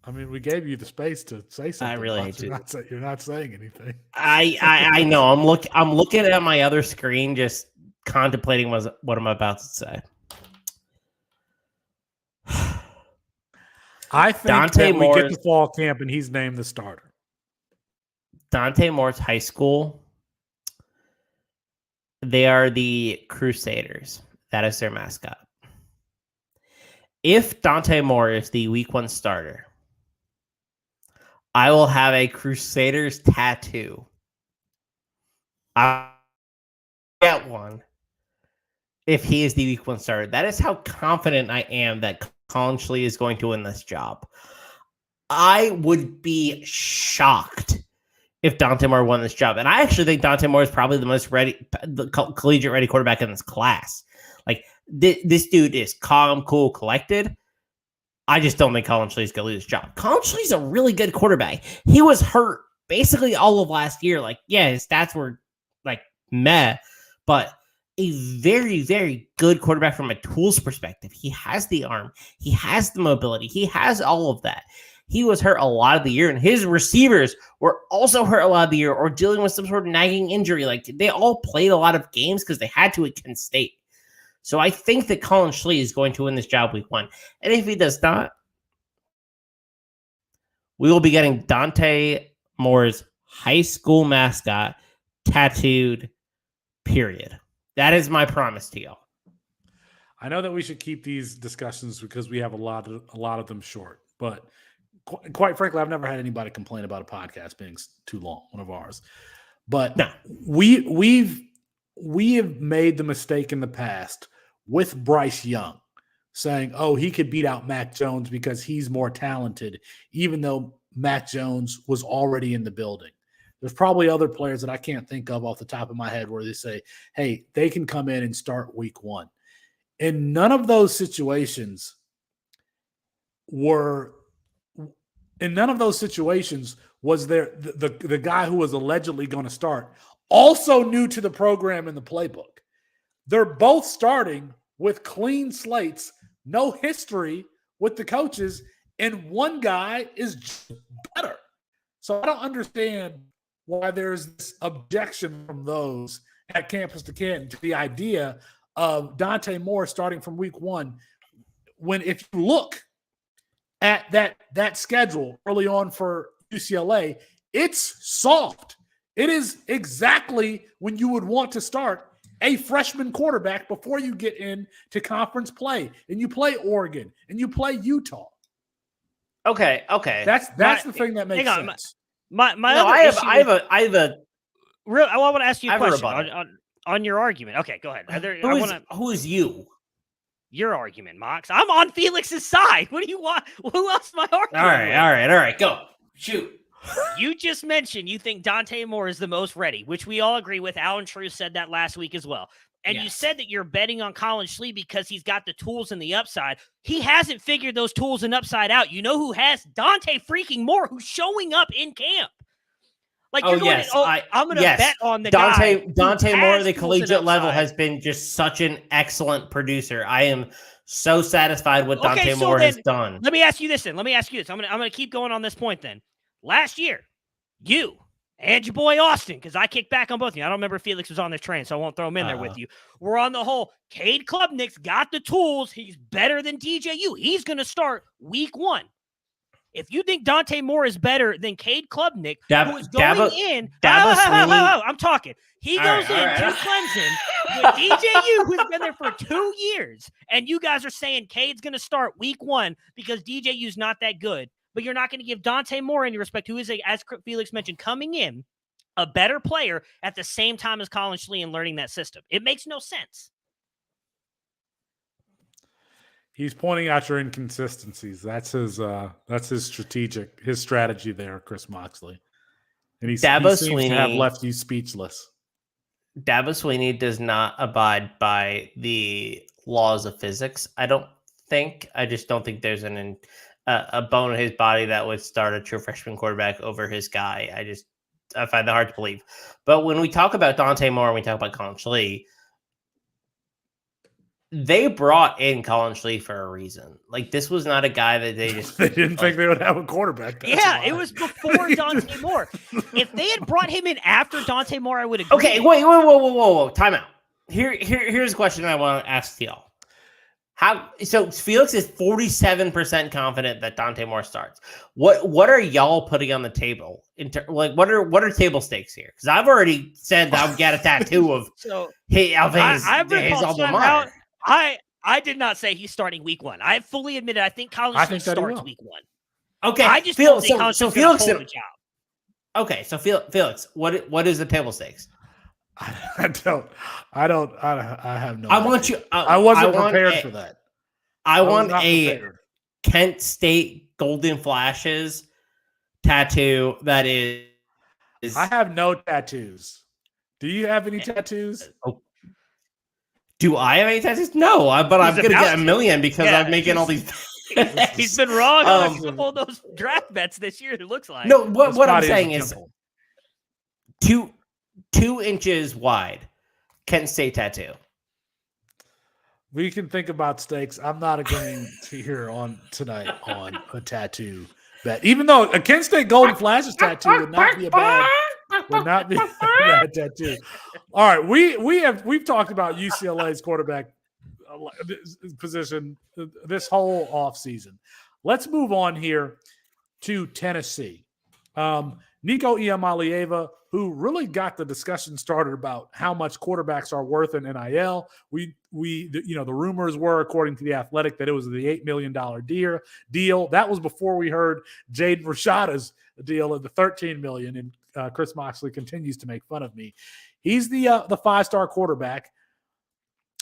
I mean, we gave you the space to say something. I really hate you're not saying anything. I know. I'm looking at my other screen, just contemplating what I'm about to say. I think Dante that we get to fall camp and he's named the starter. Dante Moore's high school, they are the Crusaders. That is their mascot. If Dante Moore is the week 1 starter, I will have a Crusaders tattoo. I'll get one if he is the week 1 starter. That is how confident I am that Colin Schley is going to win this job. I would be shocked if Dante Moore won this job. And I actually think Dante Moore is probably the most collegiate ready quarterback in this class. Like, this dude is calm, cool, collected. I just don't think Colin Schley's going to lose his job. Colin Schley's a really good quarterback. He was hurt basically all of last year. Like, yeah, his stats were, like, meh. But a very, very good quarterback from a tools perspective. He has the arm. He has the mobility. He has all of that. He was hurt a lot of the year, and his receivers were also hurt a lot of the year or dealing with some sort of nagging injury. Like, they all played a lot of games because they had to at Kent State. So I think that Colin Schley is going to win this job week 1. And if he does not, we will be getting Dante Moore's high school mascot tattooed, period. That is my promise to y'all. I know that we should keep these discussions because we have a lot of them short, but quite frankly, I've never had anybody complain about a podcast being too long, one of ours. But no. we have made the mistake in the past with Bryce Young saying, oh, he could beat out Mac Jones because he's more talented, even though Mac Jones was already in the building. There's probably other players that I can't think of off the top of my head where they say, hey, they can come in and start week 1. In none of those situations was there the guy who was allegedly going to start also new to the program and the playbook. They're both starting with clean slates, no history with the coaches, and one guy is better. So I don't understand why there's this objection from those at Campus to Canton to the idea of Dante Moore starting from week 1, when if you look at that schedule early on for UCLA, it's soft. It is exactly when you would want to start a freshman quarterback before you get into conference play, and you play Oregon and you play Utah. Okay. That's the thing that makes sense. I want to ask you a question on your argument. Okay, go ahead. Who is you? Your argument, Mox. I'm on Felix's side. What do you want? Who else am I arguing with? All right. Go. Shoot. You just mentioned you think Dante Moore is the most ready, which we all agree with. Alan True said that last week as well. And yes, you said that you're betting on Colin Schley because he's got the tools and the upside. He hasn't figured those tools and upside out. You know who has? Dante freaking Moore, who's showing up in camp. Like, I'm going to bet on the Dante Moore, the collegiate level, has been just such an excellent producer. I am so satisfied with Dante Moore has done. Let me ask you this then. I'm gonna keep going on this point then. Last year, you and your boy Austin, because I kicked back on both of you. I don't remember if Felix was on this train, so I won't throw him in there with you. We're on the whole. Cade Klubnik's got the tools. He's better than DJU. He's going to start week 1. If you think Dante Moore is better than Cade Klubnik, who is going in, I'm talking. He goes to Clemson with DJU, who's been there for 2 years, and you guys are saying Cade's going to start week 1 because DJU's not that good, but you're not going to give Dante Moore any respect, who is, as Felix mentioned, coming in a better player at the same time as Colin Schlee and learning that system. It makes no sense. He's pointing out your inconsistencies. That's his strategy there, Chris Moxley. And he seems to have left you speechless. Dabo Swinney does not abide by the laws of physics. I just don't think there's a bone in his body that would start a true freshman quarterback over his guy. I find that hard to believe. But when we talk about Dante Moore and we talk about Colin Schlee, they brought in Colin Schlee for a reason. Like, this was not a guy that they just... they didn't think they would have a quarterback. It was before Dante Moore. If they had brought him in after Dante Moore, I would agree. Okay, whoa. Time out. Here's a question I want to ask y'all. So Felix is 47% confident that Dante Moore starts. What are y'all putting on the table? What are table stakes here? Because I've already said that I've got a tattoo of his alma mater. I did not say he's starting week 1. I fully admitted I think Colin Schlee starts week 1. Okay, I just don't think Colin Schlee's going to hold the job. Okay, so Felix, what is the table stakes? I have no. I want you. I wasn't prepared for that. I want a Kent State Golden Flashes tattoo that is. I have no tattoos. Do you have any tattoos? Do I have any tattoos? No, but I'm going to get a million because I'm making all these. He's been wrong on a couple of those draft bets this year, it looks like. No, what I'm saying is 2 inches wide Kent State tattoo. We can think about stakes. I'm not agreeing to here tonight on a tattoo bet. Even though a Kent State Golden Flashes tattoo would not be a bad tattoo. All right, we've talked about UCLA's quarterback position this whole offseason. Let's move on here to Tennessee. Nico Iamaleava, who really got the discussion started about how much quarterbacks are worth in NIL. The rumors were, according to The Athletic, that it was the $8 million deal. That was before we heard Jaden Rashada's deal of the $13 million, and Chris Moxley continues to make fun of me. He's the 5-star quarterback,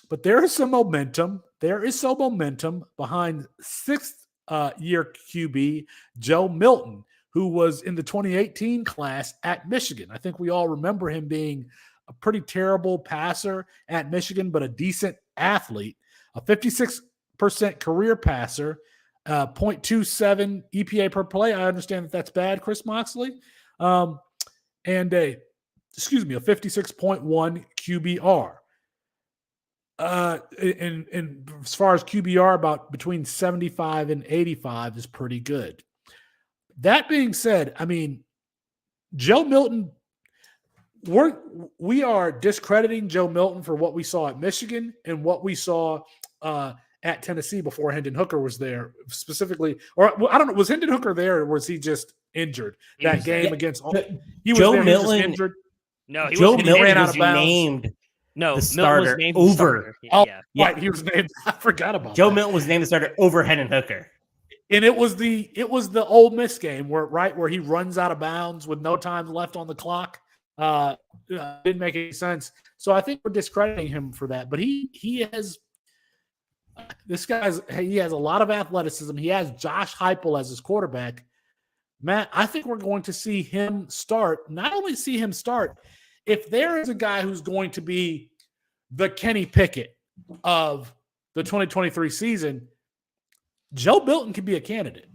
but there is some momentum. There is some momentum behind 6th-year QB Joe Milton, who was in the 2018 class at Michigan. I think we all remember him being a pretty terrible passer at Michigan, but a decent athlete, a 56% career passer, 0.27 EPA per play. I understand that that's bad, Chris Moxley. And a 56.1 QBR. And as far as QBR, about between 75 and 85 is pretty good. That being said, I mean, Joe Milton, we are discrediting Joe Milton for what we saw at Michigan and what we saw at Tennessee before Hendon Hooker was there specifically. Or I don't know, was Hendon Hooker there or was he just injured that game against? He was Joe there, Milton. he was just injured. No, Joe Milton ran out was of bounds. named. No, the Milton starter was named over. Right, he was named. I forgot about Joe that. Milton was named the starter over Hendon Hooker. And it was the Ole Miss game where he runs out of bounds with no time left on the clock. Didn't make any sense. So I think we're discrediting him for that. But he has a lot of athleticism. He has Josh Heupel as his quarterback. Matt, I think we're going to see him start. Not only see him start, if there is a guy who's going to be the Kenny Pickett of the 2023 season, Joe Milton could be a candidate.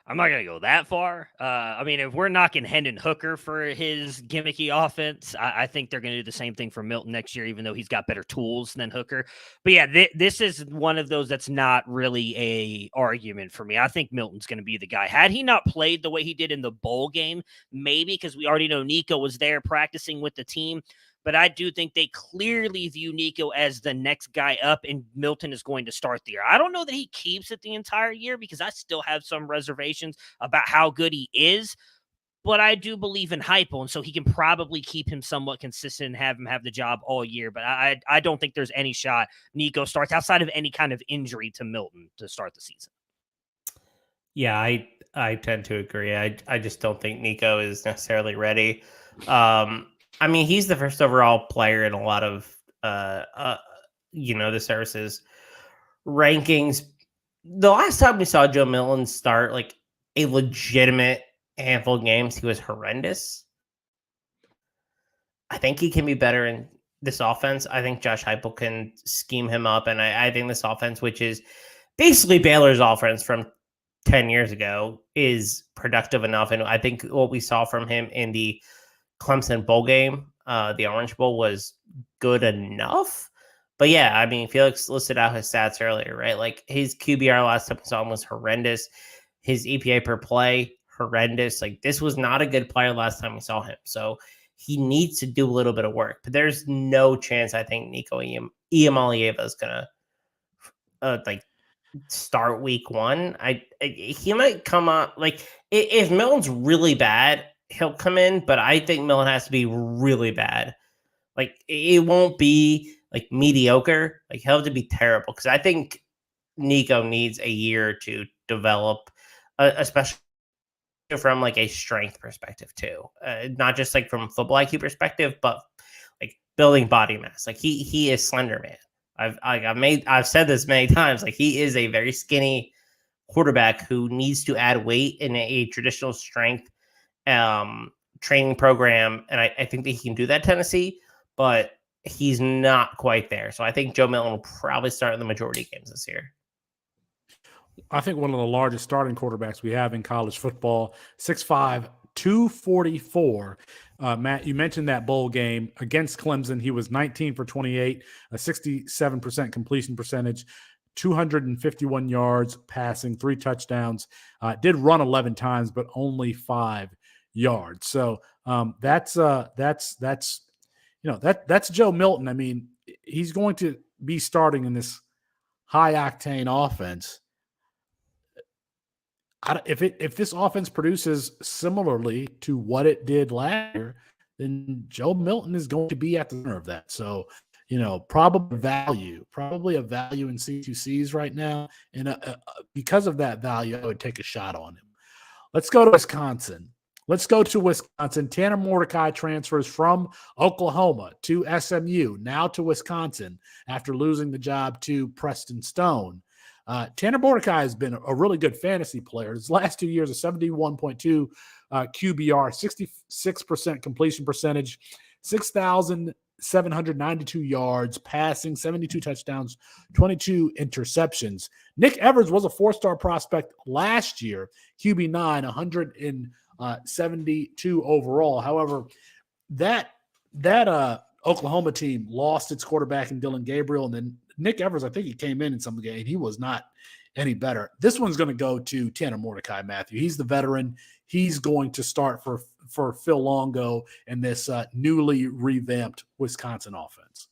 I'm not going to go that far. I mean, if we're knocking Hendon Hooker for his gimmicky offense, I think they're going to do the same thing for Milton next year, even though he's got better tools than Hooker. But yeah, this is one of those that's not really a argument for me. I think Milton's going to be the guy. Had he not played the way he did in the bowl game, maybe, because we already know Nico was there practicing with the team. but I do think they clearly view Nico as the next guy up, and Milton is going to start the year. I don't know that he keeps it the entire year because I still have some reservations about how good he is, but I do believe in Heupel, and so he can probably keep him somewhat consistent and have him have the job all year. But I don't think there's any shot Nico starts outside of any kind of injury to Milton to start the season. Yeah, I tend to agree. I just don't think Nico is necessarily ready. I mean, he's the first overall player in a lot of the services rankings. The last time we saw Joe Milton start like a legitimate handful of games, he was horrendous. I think he can be better in this offense. I think Josh Heupel can scheme him up, and I think this offense, which is basically Baylor's offense from 10 years ago, is productive enough. And I think what we saw from him in the Clemson bowl game, the Orange Bowl, was good enough. But yeah, I mean, Felix listed out his stats earlier, right? Like his QBR last time we saw him was horrendous. His EPA per play, horrendous. Like this was not a good player last time we saw him. So he needs to do a little bit of work. But there's no chance I think Nico Iamaleava is gonna start week one. He might come on like if Milton's really bad, he'll come in. But I think Milton has to be really bad. Like it won't be like mediocre. Like he'll have to be terrible because I think Nico needs a year to develop, especially from like a strength perspective too, not just like from football IQ perspective, but like building body mass. Like he is Slender Man. I've said this many times. Like he is a very skinny quarterback who needs to add weight in a traditional strength training program, and I think that he can do that at Tennessee, but he's not quite there. So I think Joe Milton will probably start in the majority of games this year. I think one of the largest starting quarterbacks we have in college football, 6'5", 244. Matt, you mentioned that bowl game against Clemson. He was 19 for 28, a 67% completion percentage, 251 yards passing, 3 touchdowns. Did run 11 times, but only 5 yards. So that's Joe Milton. I mean, he's going to be starting in this high octane offense. If this offense produces similarly to what it did last year, then Joe Milton is going to be at the center of that. So, probably a value in C2Cs right now. And because of that value, I would take a shot on him. Let's go to Wisconsin. Tanner Mordecai transfers from Oklahoma to SMU, now to Wisconsin after losing the job to Preston Stone. Tanner Mordecai has been a really good fantasy player. His last 2 years, a 71.2 QBR, 66% completion percentage, 6,792 yards passing, 72 touchdowns, 22 interceptions. Nick Evers was a 4-star prospect last year, QB9, 172 overall. However, that Oklahoma team lost its quarterback in Dylan Gabriel, and then Nick Evers, I think he came in some game. He was not any better. This one's going to go to Tanner Mordecai, Matthew. He's the veteran. He's going to start for Phil Longo in this newly revamped Wisconsin offense.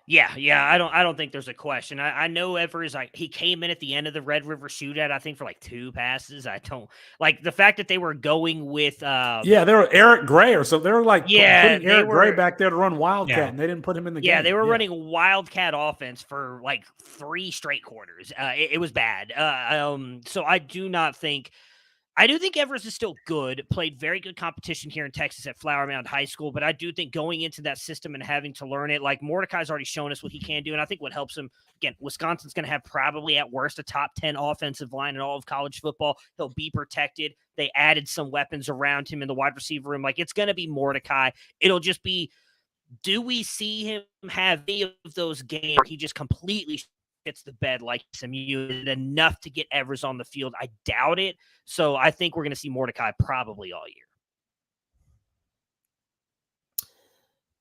Yeah. I don't think there's a question. I know Evers, he came in at the end of the Red River shootout, I think for like 2 passes. I don't like the fact that they were going with they were Eric Gray or so. They were like putting Eric Gray back there to run Wildcat, and they didn't put him in the game. Yeah, they were running Wildcat offense for like 3 straight quarters. It was bad. So I do think Evers is still good, played very good competition here in Texas at Flower Mound High School, but I do think going into that system and having to learn it, like Mordecai's already shown us what he can do, and I think what helps him, again, Wisconsin's going to have probably at worst a top 10 offensive line in all of college football. He'll be protected. They added some weapons around him in the wide receiver room. Like, it's going to be Mordecai. It'll just be, do we see him have any of those games where he just completely hits the bed like SMU enough to get Evers on the field? I doubt it. So I think we're going to see Mordecai probably all year.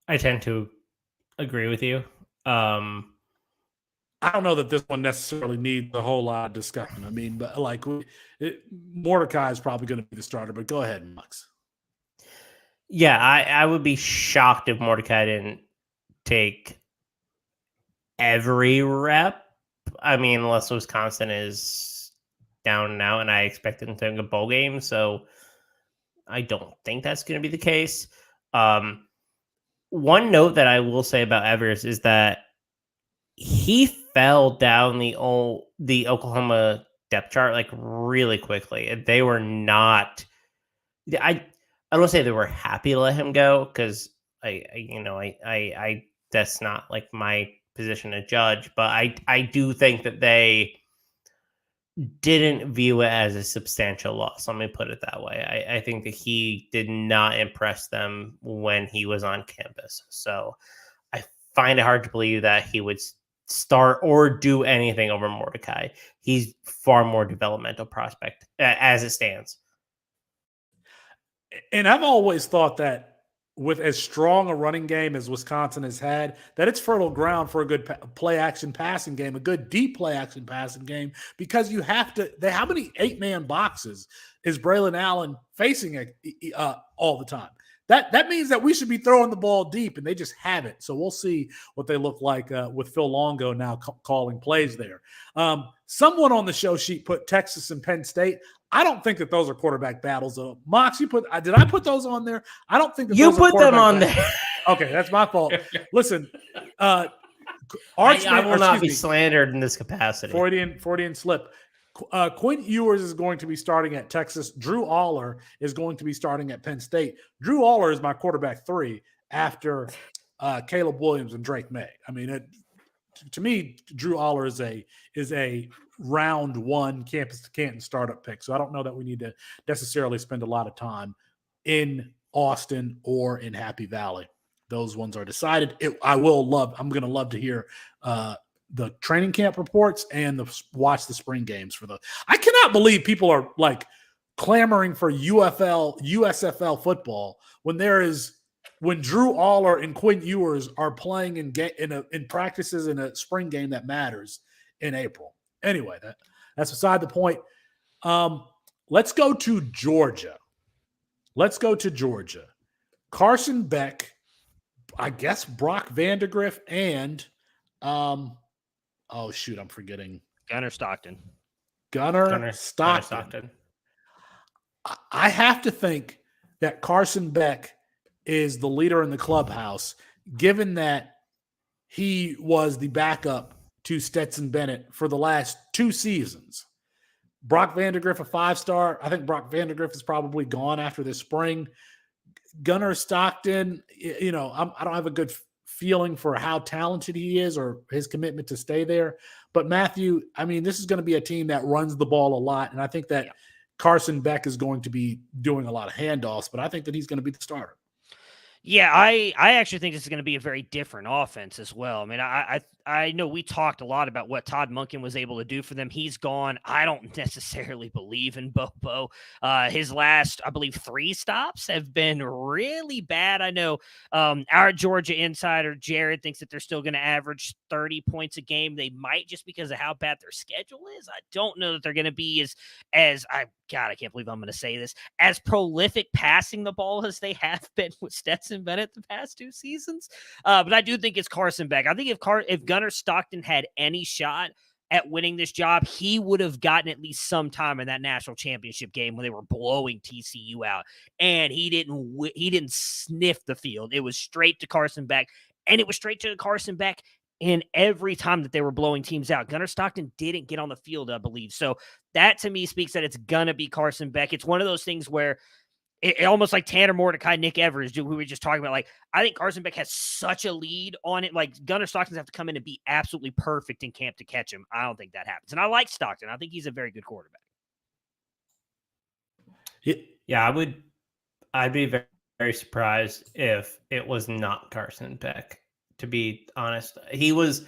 I tend to agree with you. I don't know that this one necessarily needs a whole lot of discussion. I mean, but Mordecai is probably going to be the starter, but go ahead, Max. Yeah, I would be shocked if Mordecai didn't take every rep. I mean, unless Wisconsin is down and out, and I expect them to make a bowl game, so I don't think that's going to be the case. One note that I will say about Evers is that he fell down the Oklahoma depth chart like really quickly. They were not. I don't say they were happy to let him go because I that's not like my position to judge, but I do think that they didn't view it as a substantial loss. Let me put it that way. I think that he did not impress them when he was on campus. So I find it hard to believe that he would start or do anything over Mordecai. He's far more developmental prospect as it stands. And I've always thought that with as strong a running game as Wisconsin has had, that it's fertile ground for a good play-action passing game, a good deep play-action passing game, because you have to – how many 8-man boxes is Braylon Allen facing all the time? That means that we should be throwing the ball deep, and they just haven't. So we'll see what they look like with Phil Longo now calling plays there. Someone on the show sheet put Texas and Penn State. I don't think that those are quarterback battles. Mox, did I put those on there? I don't think that you those put them on battles. there. Okay, that's my fault. Listen, I will not be slandered in this capacity. Freudian slip. Quinn Ewers is going to be starting at Texas. Drew Aller is going to be starting at Penn State. Drew Aller is my quarterback 3 after Caleb Williams and Drake May. I mean, to me, Drew Aller is a round 1 campus to Canton startup pick. So I don't know that we need to necessarily spend a lot of time in Austin or in Happy Valley. Those ones are decided. I'm going to love to hear the training camp reports and watch the spring games for I cannot believe people are like clamoring for USFL football when Drew Aller and Quinn Ewers are playing in practices in a spring game that matters in April. Anyway, that's beside the point. Let's go to Georgia. Carson Beck, I guess Brock Vandegrift, and I'm forgetting. Gunnar Stockton. Gunnar Stockton. I have to think that Carson Beck is the leader in the clubhouse, given that he was the backup to Stetson Bennett for the last 2 seasons. Brock Vandegrift, a 5-star. I think Brock Vandegrift is probably gone after this spring. Gunnar Stockton, I don't have a good feeling for how talented he is or his commitment to stay there. But Matthew, I mean, this is going to be a team that runs the ball a lot. And I think that Carson Beck is going to be doing a lot of handoffs, but I think that he's going to be the starter. Yeah, I actually think this is going to be a very different offense as well. I mean, I know we talked a lot about what Todd Monken was able to do for them. He's gone. I don't necessarily believe in Bobo. His last, I believe, 3 stops have been really bad. I know our Georgia insider, Jared, thinks that they're still going to average 30 points a game. They might, just because of how bad their schedule is. I don't know that they're going to be I can't believe I'm going to say this, as prolific passing the ball as they have been with Stetson Bennett the past 2 seasons. But I do think it's Carson Beck. I think if Gunnar Stockton had any shot at winning this job, he would have gotten at least some time in that national championship game when they were blowing TCU out. And he didn't sniff the field. It was straight to Carson Beck, and it was straight to Carson Beck in every time that they were blowing teams out. Gunnar Stockton didn't get on the field, I believe. So that to me speaks that it's going to be Carson Beck. It's one of those things where it almost like Tanner Mordecai, Nick Evers, who we were just talking about. Like, I think Carson Beck has such a lead on it. Like, Gunnar Stockton's have to come in and be absolutely perfect in camp to catch him. I don't think that happens. And I like Stockton. I think he's a very good quarterback. Yeah, I'd be very, very surprised if it was not Carson Beck. To be honest, he was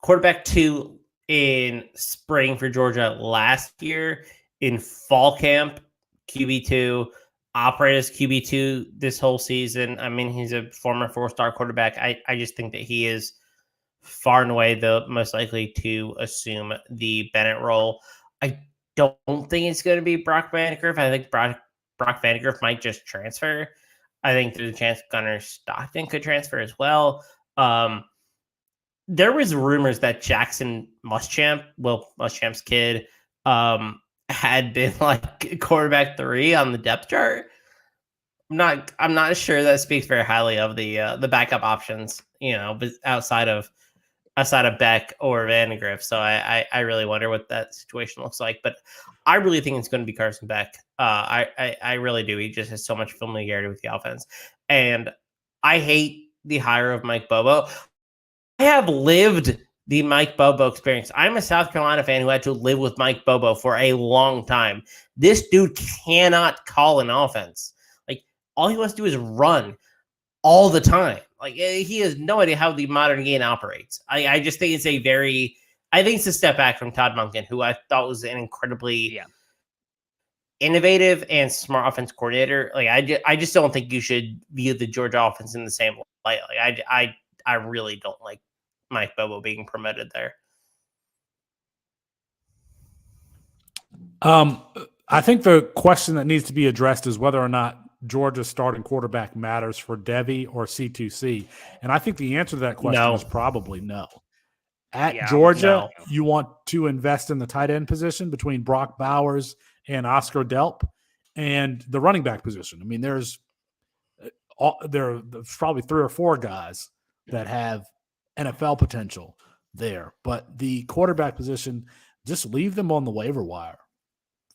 quarterback 2 in spring for Georgia last year. In fall camp, QB2, operated as QB2 this whole season. I mean, he's a former 4-star quarterback. I just think that he is far and away the most likely to assume the Bennett role. I don't think it's going to be Brock Vandegrift. I think Brock Vandegrift might just transfer. I think there's a chance Gunnar Stockton could transfer as well. There was rumors that Jackson Muschamp, Will Muschamp's kid, had been like quarterback 3 on the depth chart. I'm not sure that speaks very highly of the backup options, but outside of Beck or Vandegrift. So I really wonder what that situation looks like. But I really think it's going to be Carson Beck. I really do. He just has so much familiarity with the offense. And I hate the hire of Mike Bobo. I have lived the Mike Bobo experience. I'm a South Carolina fan who had to live with Mike Bobo for a long time. This dude cannot call an offense. Like, all he wants to do is run all the time. Like, he has no idea how the modern game operates. I just think it's a step back from Todd Monken, who I thought was an incredibly innovative and smart offense coordinator. Like, I just don't think you should view the Georgia offense in the same light. Like, I really don't like Mike Bobo being promoted there. I think the question that needs to be addressed is whether or not Georgia's starting quarterback matters for Devy or C2C. And I think the answer to that question is probably no. At Georgia, you want to invest in the tight end position between Brock Bowers and Oscar Delp and the running back position. I mean, there's probably 3 or 4 guys that have NFL potential there, but the quarterback position, just leave them on the waiver wire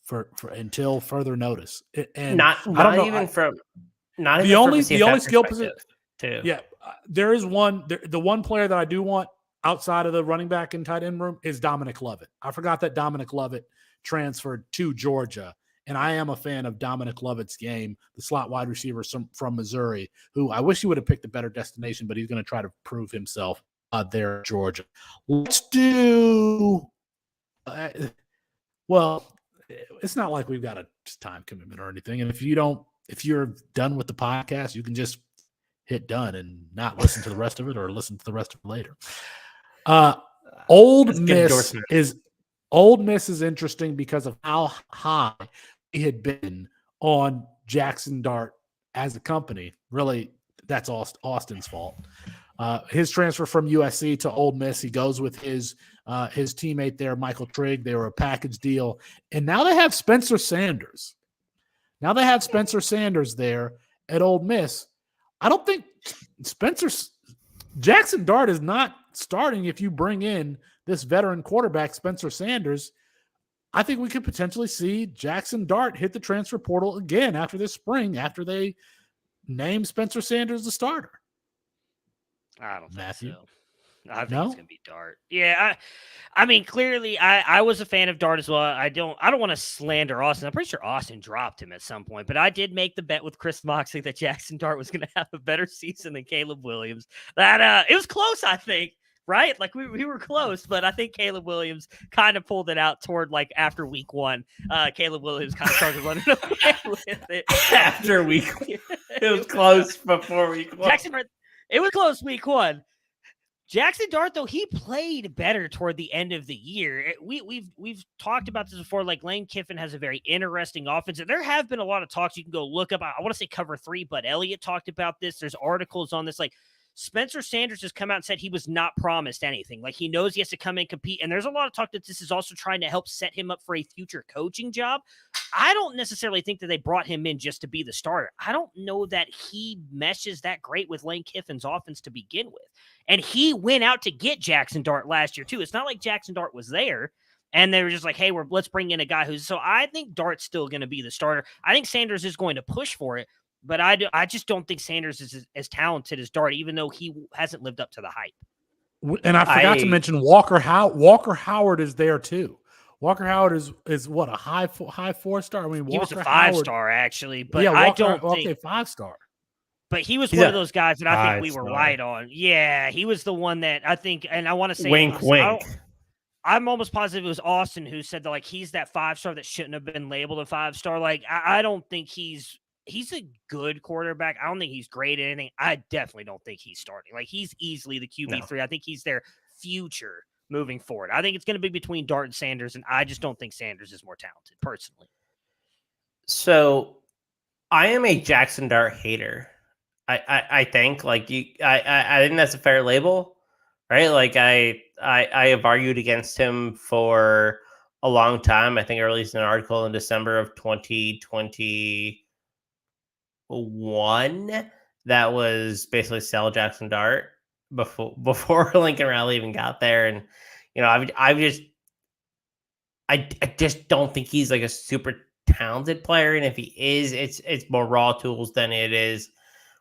for until further notice. And not even from the only skill position too. Yeah, there is one. The one player that I do want outside of the running back and tight end room is Dominic Lovett. I forgot that Dominic Lovett transferred to Georgia, and I am a fan of Dominic Lovett's game, the slot wide receiver from Missouri, who I wish he would have picked a better destination, but he's going to try to prove himself there in Georgia. Let's do well, it's not like we've got a time commitment or anything. And if you're done with the podcast, you can just hit done and not listen to the rest of it or listen to the rest of it later. Old Miss is interesting because of how high he had been on Jackson Dart as a company. Really, that's Austin's fault. His transfer from USC to Ole Miss, he goes with his teammate there, Michael Trigg. They were a package deal. And now they have Spencer Sanders. There at Ole Miss. I don't think Jackson Dart is not starting if you bring in this veteran quarterback, Spencer Sanders. I think we could potentially see Jackson Dart hit the transfer portal again after this spring, after they name Spencer Sanders the starter. I don't think Matthew? so. I think it's going to be Dart. Yeah, I mean, clearly, I was a fan of Dart as well. I don't want to slander Austin. I'm pretty sure Austin dropped him at some point, but I did make the bet with Chris Moxley that Jackson Dart was going to have a better season than Caleb Williams. That it was close, I think. Right? Like we were close, but I think Caleb Williams kind of pulled it out toward like after week 1. Caleb Williams kind of started running away with it. After week 1. It was close before week 1. It was close week 1. Jackson Dart, though, he played better toward the end of the year. We've talked about this before. Like, Lane Kiffin has a very interesting offense. And there have been a lot of talks you can go look up. I want to say Cover 3, but Elliott talked about this. There's articles on this. Like, Spencer Sanders has come out and said he was not promised anything. Like, he knows he has to come and compete. And there's a lot of talk that this is also trying to help set him up for a future coaching job. I don't necessarily think that they brought him in just to be the starter. I don't know that he meshes that great with Lane Kiffin's offense to begin with. And he went out to get Jackson Dart last year, too. It's not like Jackson Dart was there and they were just like, hey, let's bring in a guy who's... So I think Dart's still going to be the starter. I think Sanders is going to push for it. But I just don't think Sanders is as talented as Dart, even though he hasn't lived up to the hype. And I forgot to mention Walker Howard is there too. Walker Howard is what, a high 4-star? I mean, he was a 5-star actually, but yeah, I don't think 5-star. But he was one of those guys that I think we were right on. Yeah, he was the one that I think, and I want to say wink. I'm almost positive it was Austin who said that like he's that 5-star that shouldn't have been labeled a 5-star. Like I don't think he's a good quarterback. I don't think he's great at anything. I definitely don't think he's starting. Like, he's easily the QB3. I think he's their future moving forward. I think it's going to be between Dart and Sanders, and I just don't think Sanders is more talented, personally. So, I am a Jackson Dart hater. I think like I think that's a fair label, right? Like I have argued against him for a long time. I think I released an article in December of 2021 that was basically sell Jackson Dart before Lincoln Riley even got there, and I just don't think he's like a super talented player, and if he is, it's more raw tools than it is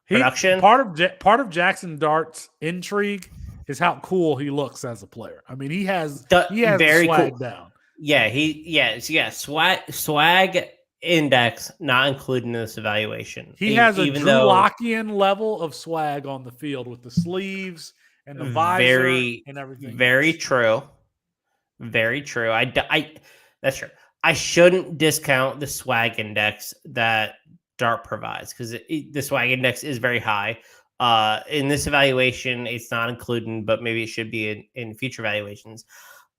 production. Part of Jackson Dart's intrigue is how cool he looks as a player. I mean, he has very swag cool down. Yeah, swag index not included in this evaluation. He has a Drew Lockian level of swag on the field with the sleeves and the visor and everything. Very true. Very true. That's true. I shouldn't discount the swag index that Dart provides because the swag index is very high. In this evaluation, it's not included, but maybe it should be in future evaluations.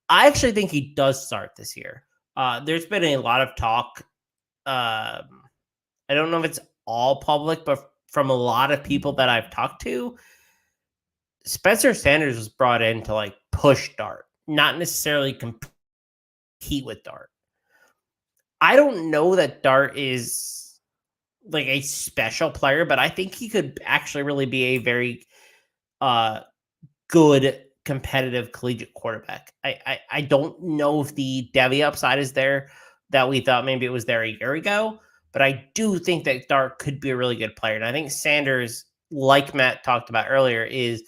I actually think he does start this year. There's been a lot of talk. I don't know if it's all public, but from a lot of people that I've talked to, Spencer Sanders was brought in to like push Dart, not necessarily compete with Dart. I don't know that Dart is like a special player, but I think he could actually really be a very good competitive collegiate quarterback. I don't know if the Devy upside is there that we thought maybe it was there a year ago, but I do think that Dart could be a really good player. And I think Sanders, like Matt talked about earlier, is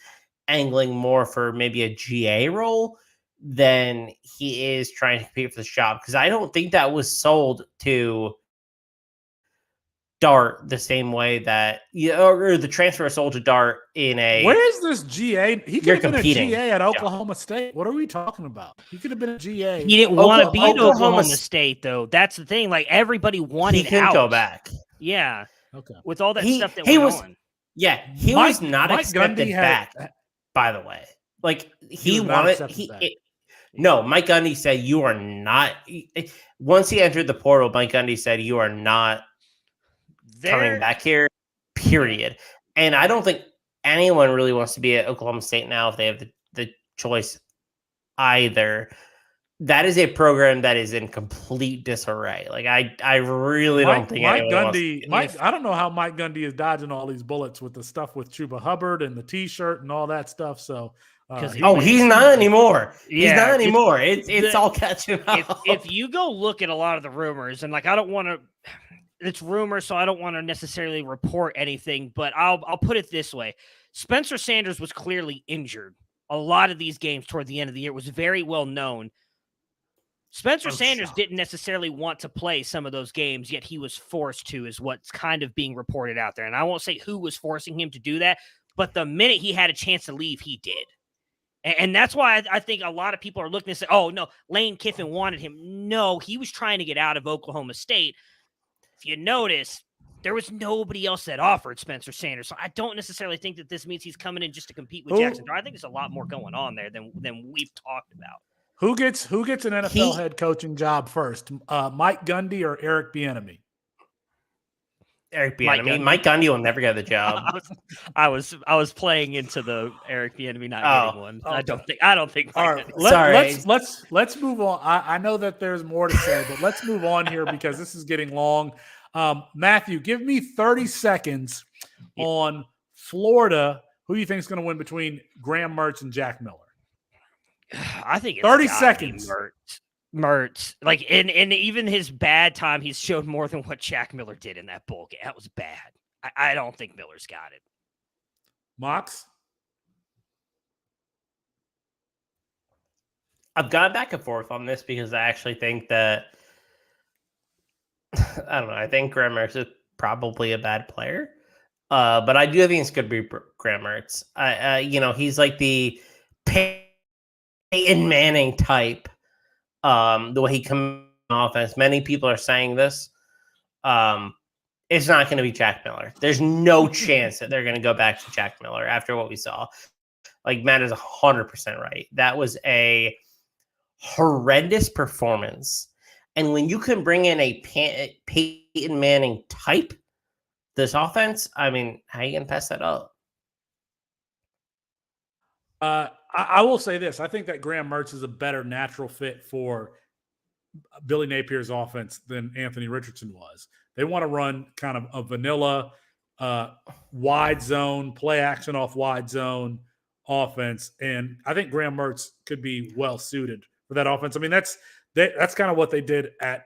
angling more for maybe a GA role than he is trying to compete for the job. Because I don't think that was sold to Dart the same way that or the transfer sold to Dart in a. Where is this GA? He could have been a GA at Oklahoma State. What are we talking about? He could have been a GA. He didn't want to be at Oklahoma State, though. That's the thing. Like everybody wanted he couldn't go back. Yeah. Okay. With all that stuff that went on. Yeah, he was not accepted back. By the way, like he wanted. No, Mike Gundy said you are not. Once he entered the portal, Mike Gundy said you are not coming back here. Period. And I don't think anyone really wants to be at Oklahoma State now if they have the choice either. That is a program that is in complete disarray. Like I really don't think Mike Gundy. I don't know how Mike Gundy is dodging all these bullets with the stuff with Chuba Hubbard and the T-shirt and all that stuff. So, he's not anymore. Yeah, he's not anymore. It's all catching up. If you go look at a lot of the rumors, and like I don't want to. It's rumors, so I don't want to necessarily report anything. But I'll put it this way: Spencer Sanders was clearly injured. A lot of these games toward the end of the year was very well known. Spencer Sanders didn't necessarily want to play some of those games, yet he was forced to, is what's kind of being reported out there. And I won't say who was forcing him to do that, but the minute he had a chance to leave, he did. And that's why I think a lot of people are looking and say, oh, no, Lane Kiffin wanted him. No, he was trying to get out of Oklahoma State. If you notice, there was nobody else that offered Spencer Sanders. So I don't necessarily think that this means he's coming in just to compete with Jackson. I think there's a lot more going on there than we've talked about. Who gets an NFL head coaching job first? Mike Gundy or Eric Bieniemy? Eric Bieniemy. Mike Gundy will never get the job. I was playing into the Eric Bieniemy not getting one. Okay. I don't think. All right, let's move on. I know that there's more to say, but let's move on here because this is getting long. Matthew, give me 30 seconds on Florida. Who do you think is going to win between Graham Mertz and Jack Miller? I think it's 30 seconds. Mertz. Like in even his bad time, he's showed more than what Jack Miller did in that bowl game. That was bad. I don't think Miller's got it. Mox? I've gone back and forth on this because I actually think that I don't know. I think Graham Mertz is probably a bad player. But I do think it's going to be Graham Mertz. He's like the Peyton Manning type, the way he comes on offense. Many people are saying this. It's not going to be Jack Miller. There's no chance that they're going to go back to Jack Miller after what we saw. Like, Matt is 100% right. That was a horrendous performance. And when you can bring in a Peyton Manning type this offense, I mean, how you gonna pass that up? I will say this. I think that Graham Mertz is a better natural fit for Billy Napier's offense than Anthony Richardson was. They want to run kind of a vanilla wide zone, play action off wide zone offense. And I think Graham Mertz could be well suited for that offense. I mean, that's kind of what they did at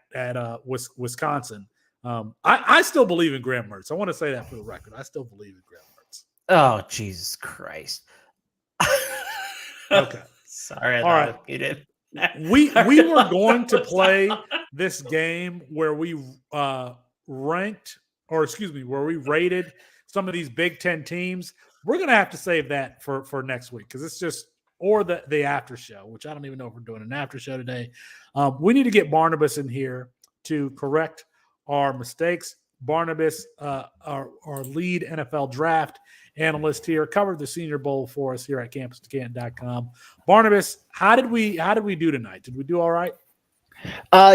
Wisconsin. I still believe in Graham Mertz. I want to say that for the record. I still believe in Graham Mertz. Oh, Jesus Christ. Okay. Sorry, I All right. you did. We were going to play this game where we where we rated some of these Big Ten teams. We're going to have to save that for next week because it's just or the after show, which I don't even know if we're doing an after show today. We need to get Barnabas in here to correct our mistakes. Barnabas, our lead NFL draft analyst here, covered the Senior Bowl for us here at campusdecanton.com. Barnabas, how did we do tonight? Did we do all right?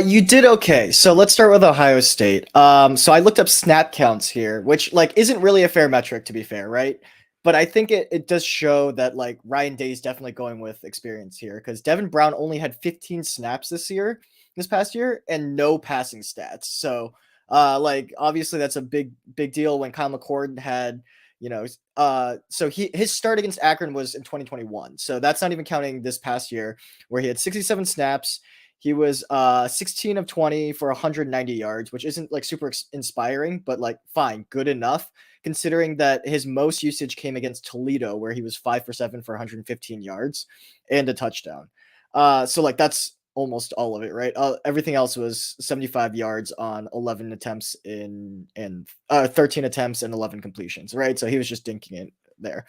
You did okay. So let's start with Ohio State. So I looked up snap counts here, which isn't really a fair metric, to be fair, right? But I think it does show that Ryan Day is definitely going with experience here because Devin Brown only had 15 snaps this past year, and no passing stats. So obviously that's a big deal when Kyle McCord had, so his start against Akron was in 2021. So that's not even counting this past year where he had 67 snaps. He was 16 of 20 for 190 yards, which isn't super inspiring, but fine, good enough considering that his most usage came against Toledo where he was 5 for 7 for 115 yards and a touchdown. So that's almost all of it, right? Everything else was 75 yards on 11 attempts and 13 attempts and 11 completions, right? So he was just dinking it there.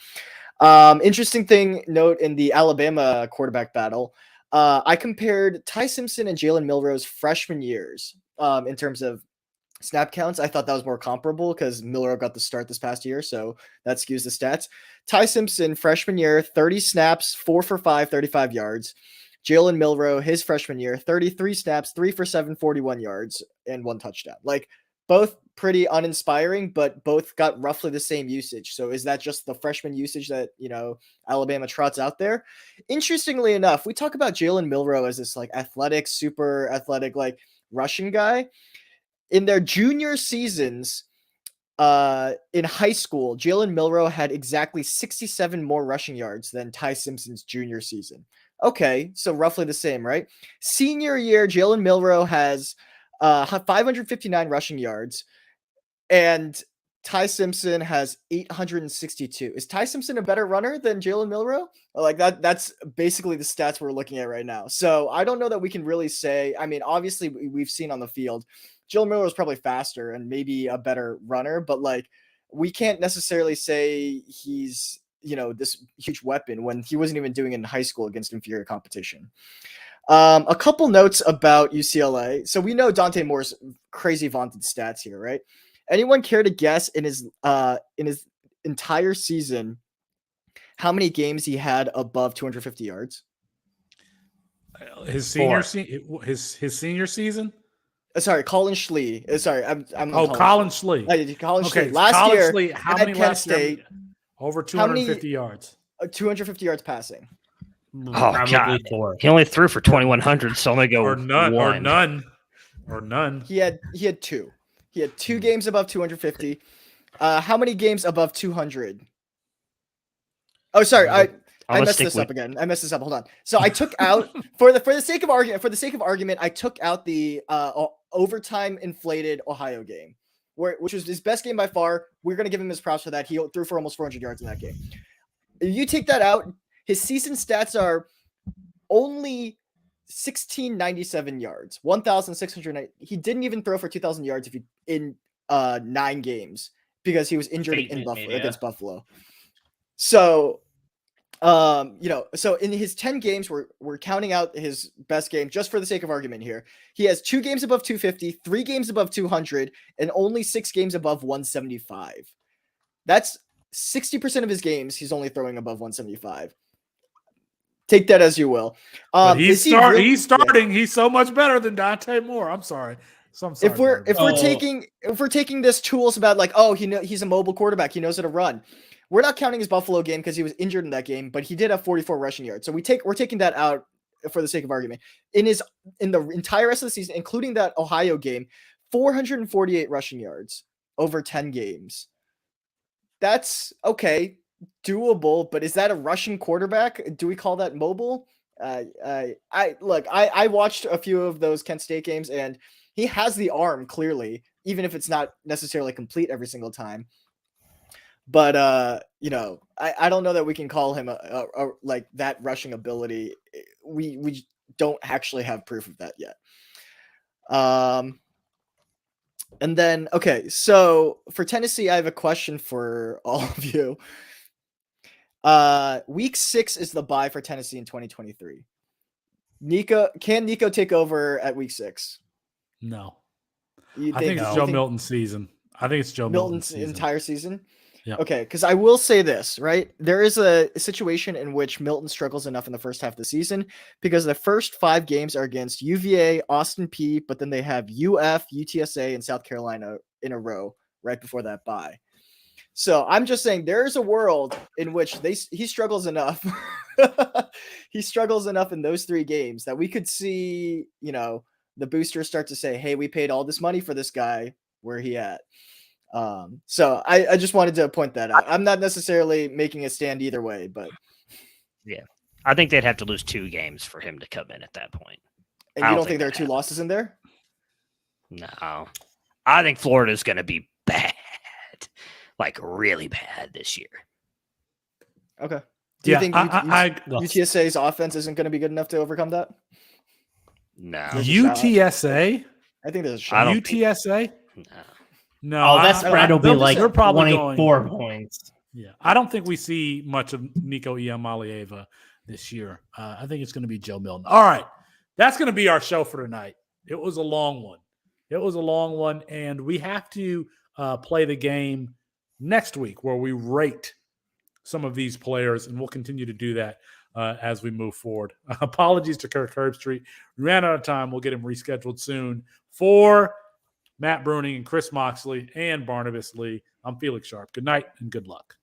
Interesting note in the Alabama quarterback battle, I compared Ty Simpson and Jalen Milroe's freshman years in terms of snap counts. I thought that was more comparable because Milroe got the start this past year, so that skews the stats. Ty Simpson, freshman year, 30 snaps, 4 for 5, 35 yards. Jalen Milroe, his freshman year, 33 snaps, 3 for 7, 41 yards, and 1 touchdown. Both pretty uninspiring, but both got roughly the same usage. So is that just the freshman usage that, Alabama trots out there? Interestingly enough, we talk about Jalen Milroe as this athletic, super athletic, rushing guy. In their junior seasons in high school, Jalen Milroe had exactly 67 more rushing yards than Ty Simpson's junior season. Okay, so roughly the same, right? Senior year, Jalen Milroe has 559 rushing yards, and Ty Simpson has 862. Is Ty Simpson a better runner than Jalen Milroe? That's basically the stats we're looking at right now. So I don't know that we can really say. I mean, obviously we've seen on the field, Jalen Milroe is probably faster and maybe a better runner, but we can't necessarily say he's this huge weapon when he wasn't even doing it in high school against inferior competition. A couple notes about UCLA. So we know Dante Moore's crazy vaunted stats here, right? Anyone care to guess in his entire season how many games he had above 250 yards? His senior season? Sorry, Colin Schlee. Sorry, I'm Colin Schlee. Colin Okay, Schlee. Last year, Schlee, how many Penn State? Over 250 yards. 250 yards passing. Oh, God. 4. He only threw for 2,100, so I'm going to go or none. He had 2. He had 2 games above 250. How many games above 200? Oh, sorry. I messed this up again. I messed this up. Hold on. So I took out for the sake of argument, I took out the overtime inflated Ohio game, which was his best game by far. We're going to give him his props for that. He threw for almost 400 yards in that game. If you take that out, his season stats are only 1,697 yards, 1,690. He didn't even throw for 2,000 yards in 9 games because he was injured against Buffalo. So, so in his 10 games, we're counting out his best game just for the sake of argument here. He has 2 games above 250, 3 games above 200, and only 6 games above 175. That's 60% of his games. He's only throwing above 175. Take that as you will. But he's starting. Yeah. He's so much better than Dante Moore. I'm sorry. So I'm sorry, if we're taking this tools about like, oh, he's a mobile quarterback, he knows how to run. We're not counting his Buffalo game because he was injured in that game, but he did have 44 rushing yards. So we're taking that out for the sake of argument. In the entire rest of the season, including that Ohio game, 448 rushing yards over 10 games. That's okay, doable, but is that a rushing quarterback? Do we call that mobile? I watched a few of those Kent State games, and he has the arm clearly, even if it's not necessarily complete every single time. But I don't know that we can call him a like that rushing ability. We don't actually have proof of that yet. And then okay, so for Tennessee, I have a question for all of you. Week 6 is the bye for Tennessee in 2023. Can Nico take over at week 6? No. I think it's Joe Milton's season. I think it's Joe Milton's entire season. Yeah. Okay, because I will say this, right? There is a situation in which Milton struggles enough in the first half of the season because the first 5 games are against UVA, Austin Peay, but then they have UF, UTSA, and South Carolina in a row right before that bye. So I'm just saying there is a world in which he struggles enough. He struggles enough in those 3 games that we could see, the boosters start to say, hey, we paid all this money for this guy. Where he at? So I just wanted to point that out. I'm not necessarily making a stand either way, but yeah, I think they'd have to lose 2 games for him to come in at that point. And you don't think there are 2 losses in there? No, I think Florida's going to be bad, like really bad this year. Okay. Do you think UTSA's offense isn't going to be good enough to overcome that? No. UTSA? I think there's a shot. UTSA? No. Oh, that spread will be like 24 points. Yeah, I don't think we see much of Nico Iamaleava this year. I think it's going to be Joe Milton. All right, that's going to be our show for tonight. It was a long one. And we have to play the game next week where we rate some of these players, and we'll continue to do that as we move forward. Apologies to Kirk Herbstreit. We ran out of time. We'll get him rescheduled soon. For Matt Bruning and Chris Moxley and Barnabas Lee, I'm Felix Sharp. Good night and good luck.